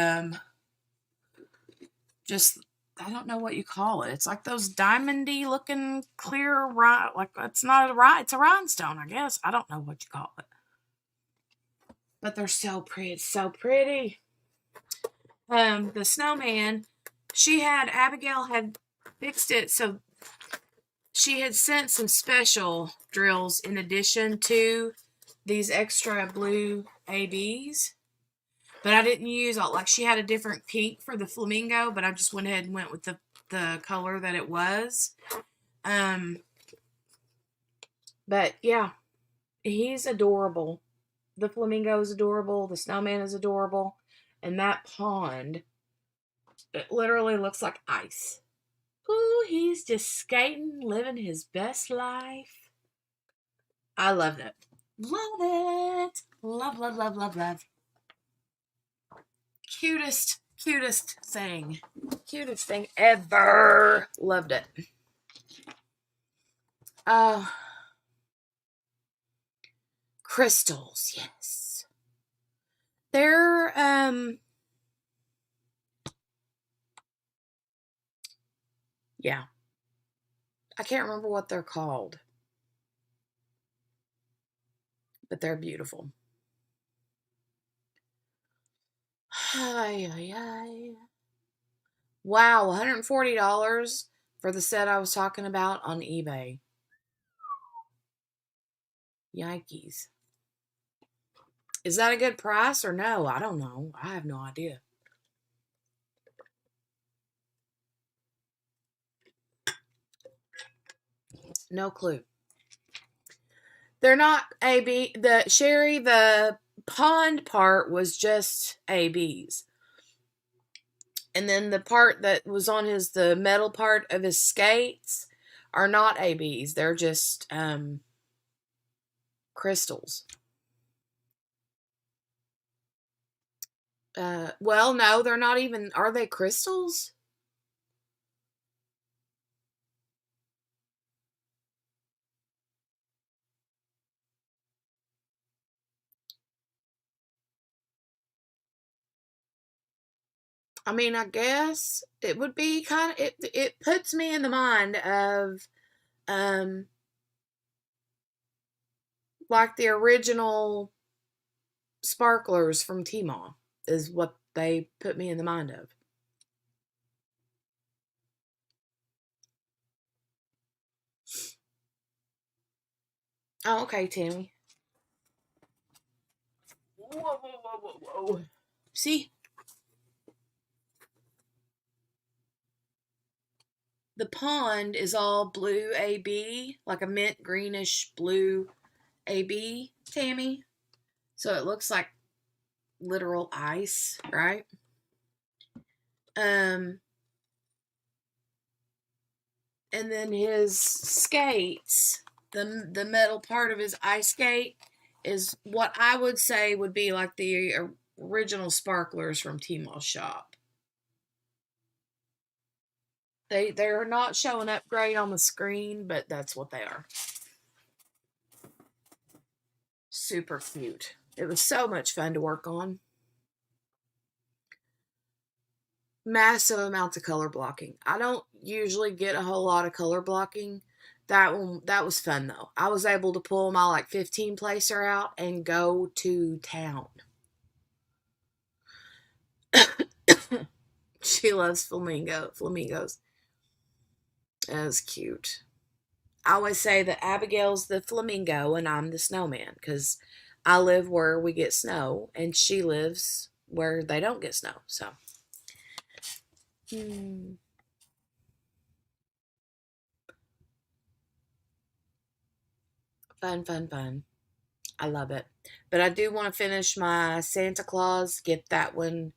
just I don't know what you call it. It's like those diamondy looking clear like it's not it's a rhinestone, I guess. I don't know what you call it. But they're so pretty. It's so pretty. The snowman, Abigail had fixed it so she had sent some special drills in addition to these extra blue ABs. But I didn't use all, like, she had a different pink for the flamingo, but I just went ahead and went with the color that it was. But yeah, he's adorable. The flamingo is adorable. The snowman is adorable. And that pond, it literally looks like ice. Ooh, he's just skating, living his best life. I love it. Love it. Love, love, love, love, love. Cutest thing. Cutest thing ever. Loved it. Uh, crystals, yes. They're, yeah. I can't remember what they're called, but they're beautiful. Ay, ay, ay. Wow, $140 for the set I was talking about on eBay. Yikes. Is that a good price or no? I don't know. I have no idea. No clue. They're not AB. The pond part was just ABs. And then the part that was on the metal part of his skates are not ABs. They're just crystals. Well, no, they're not even. Are they crystals? I mean, I guess it would be kind of. It puts me in the mind of um like the original sparklers from Tmall is what they put me in the mind of. Oh, okay, Tammy. Whoa, whoa, whoa, whoa, whoa. See, the pond is all blue AB, like a mint greenish blue AB, Tammy. So it looks like literal ice, right? Um, and then his skates, the metal part of his ice skate is what I would say would be like the original sparklers from Tmall shop. They're not showing up great on the screen, but that's what they are. Super cute. It was so much fun to work on. Massive amounts of color blocking. I don't usually get a whole lot of color blocking. That was fun though. I was able to pull my like 15 placer out and go to town. She loves flamingos. That's cute. I always say that Abigail's the flamingo and I'm the snowman because I live where we get snow and she lives where they don't get snow. So, hmm, fun, fun, fun. I love it. But I do want to finish my Santa Claus, get that one.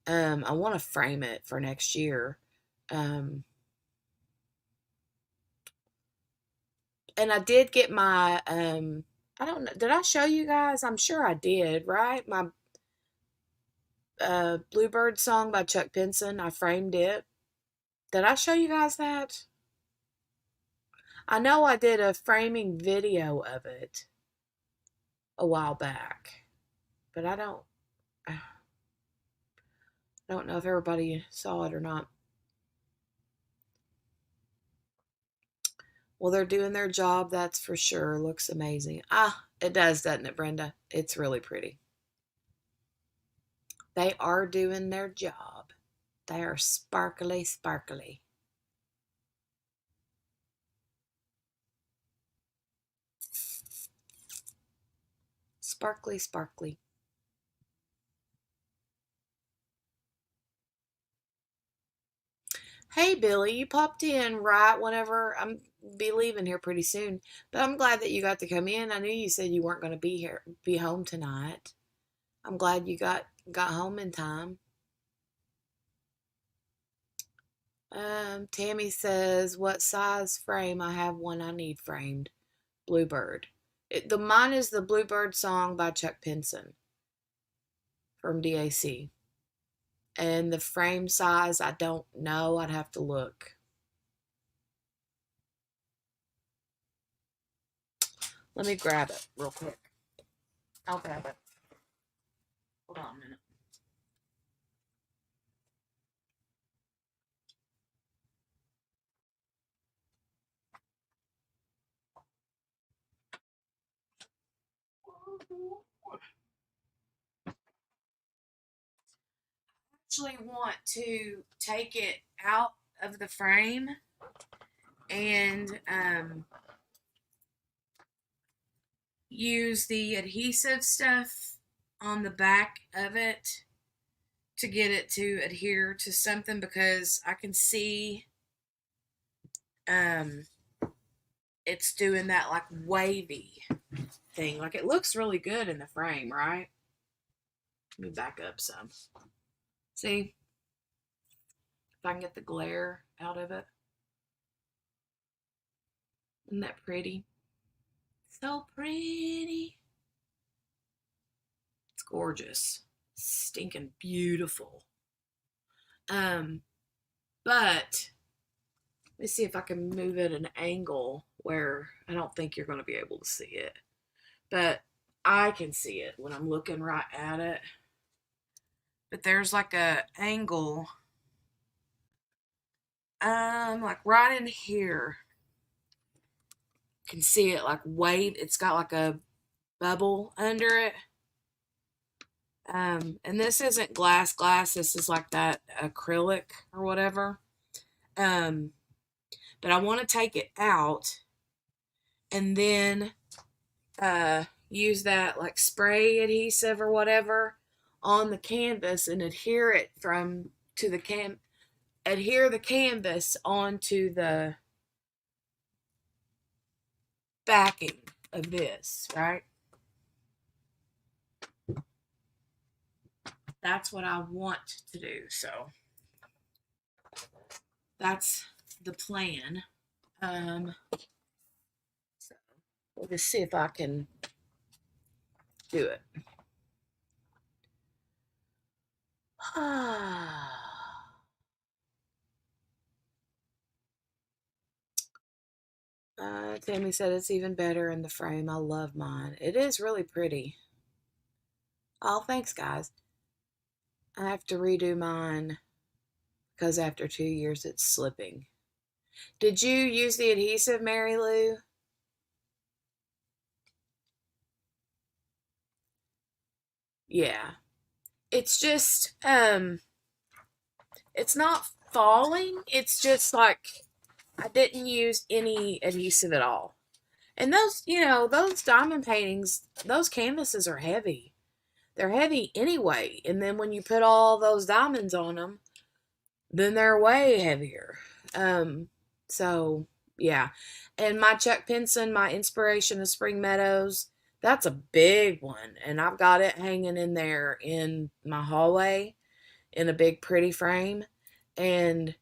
I want to frame it for next year. Um, and I did get my I don't know, did I show you guys? I'm sure I did, right? My Bluebird song by Chuck Pinson. I framed it. Did I show you guys that? I know I did a framing video of it a while back, but I don't know if everybody saw it or not. Well, they're doing their job, that's for sure. Looks amazing. Ah, it does, doesn't it, Brenda? It's really pretty. They are doing their job. They are sparkly, sparkly. Sparkly, sparkly. Hey, Billy, you popped in right whenever I'm be leaving here pretty soon. But I'm glad that you got to come in. I knew you said you weren't going to be home tonight. I'm glad you got home in time. Tammy says, "What size frame? I have one I need framed. Bluebird. The mine is the Bluebird song by Chuck Pinson from DAC. And the frame size, I don't know. I'd have to look. Let me grab it real quick. I'll grab it. Hold on a minute. Actually want to take it out of the frame and use the adhesive stuff on the back of it to get it to adhere to something because I can see um, it's doing that like wavy thing. Like it looks really good in the frame, right? Let me back up some. See if I can get the glare out of it. Isn't that pretty? So pretty. It's gorgeous. Stinking beautiful. Um, but let me see if I can move it an angle where I don't think you're going to be able to see it. But I can see it when I'm looking right at it. But there's like a angle like right in here. You can see it like wave. It's got like a bubble under it. And this isn't glass. This is like that acrylic or whatever. Um, but I want to take it out and then use that like spray adhesive or whatever on the canvas and adhere it from to the adhere the canvas onto the backing of this, right? That's what I want to do. So that's the plan. So we'll just see if I can do it. Tammy said it's even better in the frame. I love mine. It is really pretty. Oh, thanks, guys. I have to redo mine because after 2 years it's slipping. Did you use the adhesive, Mary Lou? Yeah. it's just it's not falling. It's just like I didn't use any adhesive at all. And those, those diamond paintings, those canvases are heavy. They're heavy anyway. And then when you put all those diamonds on them, then they're way heavier. Um, so yeah. And my Chuck Pinson, my inspiration of Spring Meadows, that's a big one. And I've got it hanging in there in my hallway in a big pretty frame. And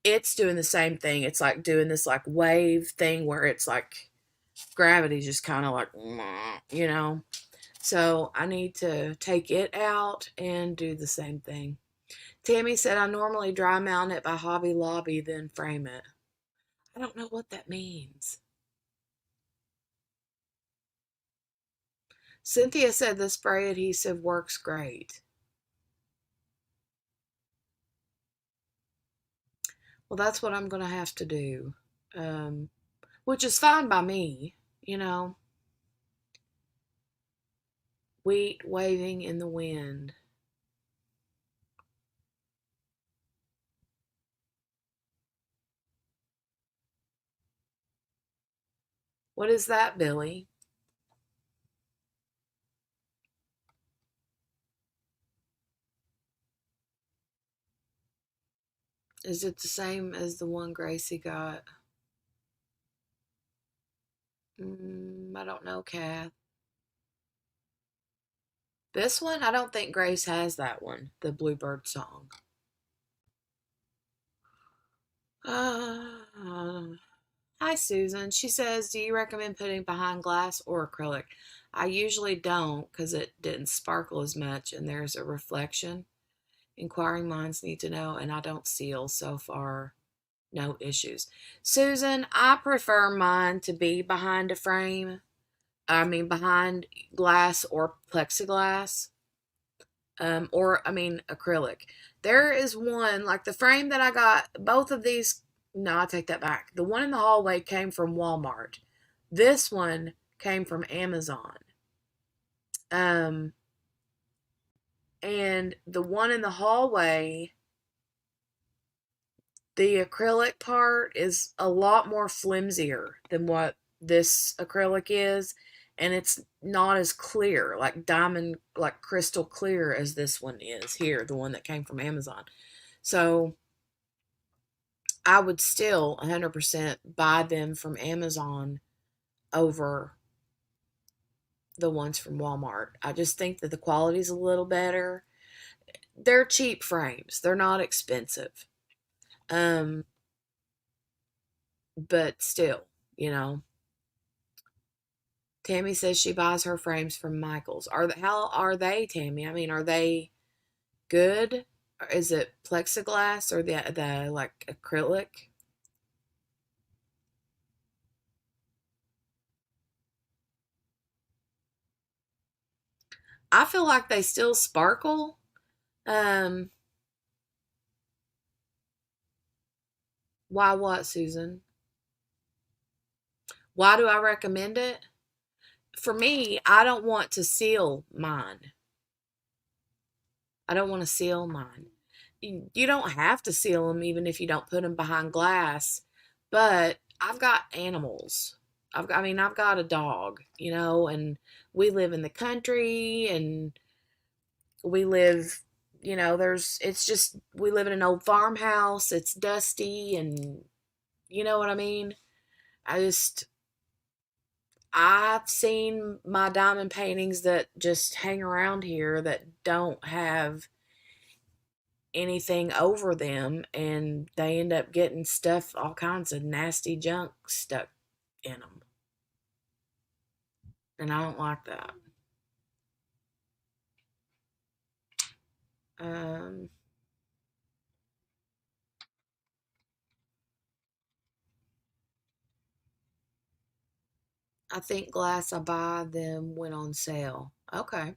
it's doing the same thing. It's like doing this like wave thing where it's like gravity's just kind of like, you know. So I need to take it out and do the same thing. Tammy said I normally dry mount it by Hobby Lobby, then frame it. I don't know what that means. Cynthia said the spray adhesive works great. Well, that's what I'm going to have to do, um, which is fine by me, you know. Wheat waving in the wind. What is that, Billy? Is it the same as the one Gracie got? I don't know, Kath. This one? I don't think Grace has that one, the Bluebird song. Uh, Hi, Susan. She says, do you recommend putting behind glass or acrylic? I usually don't because it didn't sparkle as much and there's a reflection. Inquiring minds need to know, and I don't seal so far. No issues. Susan, I prefer mine to be behind a frame. I mean, behind glass or plexiglass, or I mean, acrylic. There is one, like the frame that I got, both of these, no, I take that back. The one in the hallway came from Walmart. This one came from Amazon. Um, and the one in the hallway, the acrylic part is a lot more flimsier than what this acrylic is, and it's not as clear, like diamond, like crystal clear as this one is here, the one that came from Amazon. So I would still 100% buy them from Amazon over the ones from Walmart. I just think that the quality's a little better. They're cheap frames. They're not expensive. Um, but still, you know, Tammy says she buys her frames from Michaels. How are they, Tammy? I mean, are they good? Or is it plexiglass or the like acrylic? I feel like they still sparkle. Um, why what, Susan? Why do I recommend it? For me, I don't want to seal mine. I don't want to seal mine. You don't have to seal them even if you don't put them behind glass, but I've got animals. I've got a dog, and we live in the country and we live, it's just, we live in an old farmhouse. It's dusty and you know what I mean? I just, I've seen my diamond paintings that just hang around here that don't have anything over them and they end up getting stuff, all kinds of nasty junk stuck in them. And I don't like that. Um, I think glass I buy them went on sale. Okay.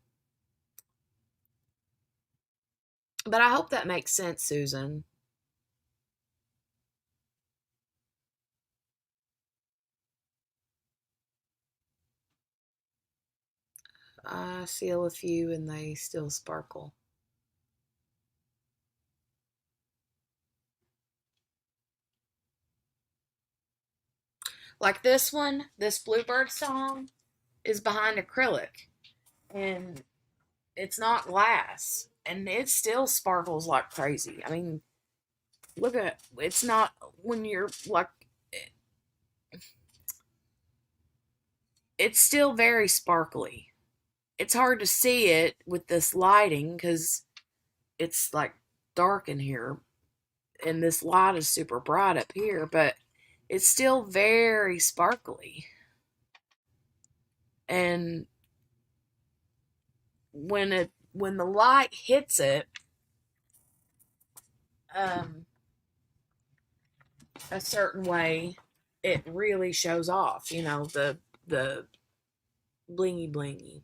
But I hope that makes sense, Susan. I seal a few and they still sparkle. Like this one, this Bluebird song is behind acrylic and it's not glass and it still sparkles like crazy. I mean, look at it's not when you're like it's still very sparkly. It's hard to see it with this lighting because it's like dark in here and this light is super bright up here, but it's still very sparkly. And when the light hits it, um, a certain way, it really shows off. You know the blingy blingy.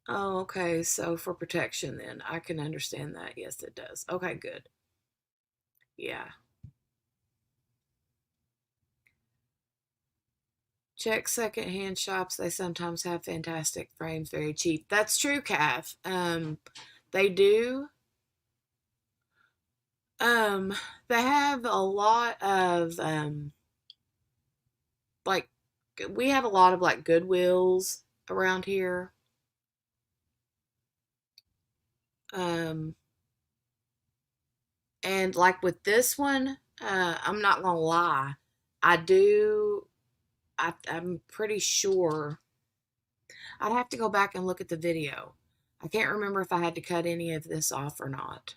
Oh, okay. So for protection, then I can understand that. Yes, it does. Okay, good. Yeah. Check secondhand shops. They sometimes have fantastic frames, very cheap. That's true, Kath. They do. Um, they have a lot of like we have a lot of like Goodwills around here. Um, and like with this one, I'm not gonna lie, I do. I'm pretty sure I'd have to go back and look at the video. I can't remember if I had to cut any of this off or not.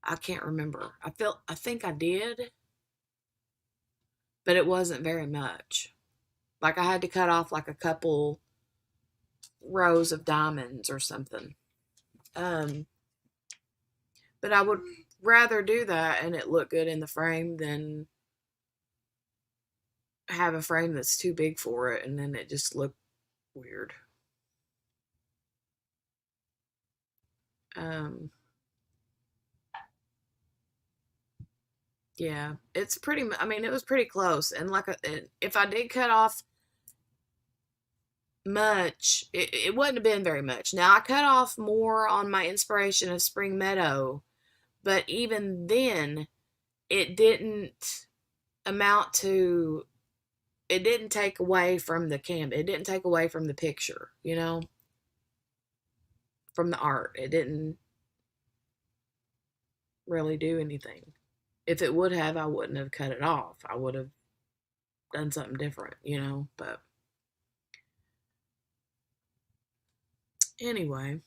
I can't remember. I think I did, but it wasn't very much. Like I had to cut off like a couple rows of diamonds or something. Um, but I would rather do that and it look good in the frame than have a frame that's too big for it and then it just look weird. Um, yeah, it's pretty. I mean, it was pretty close, and if I did cut off much, it wouldn't have been very much. Now I cut off more on my inspiration of Spring Meadow, but even then, it didn't amount to. It didn't take away from the cam. It didn't take away from the picture. You know, from the art. It didn't really do anything. If it would have, I wouldn't have cut it off. I would have done something different. You know, but anyway.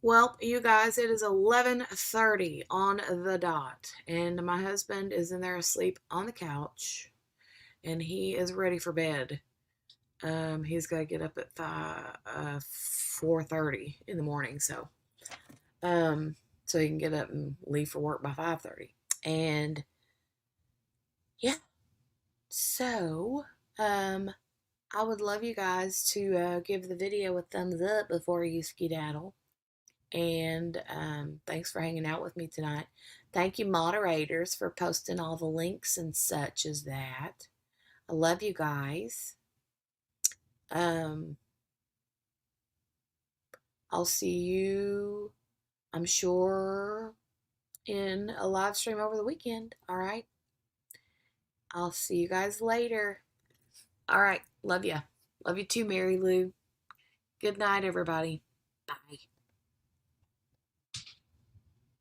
Well, you guys, it is 11:30 on the dot, and my husband is in there asleep on the couch, and he is ready for bed. He's got to get up at 4:30 in the morning, um, so he can get up and leave for work by 5:30. And yeah, so I would love you guys to give the video a thumbs up before you skedaddle. And thanks for hanging out with me tonight. Thank you, moderators, for posting all the links and such as that. I love you guys. Um, I'll see you, I'm sure, in a live stream over the weekend. All right. I'll see you guys later. All right. Love you. Love you too, Mary Lou. Good night, everybody. Bye.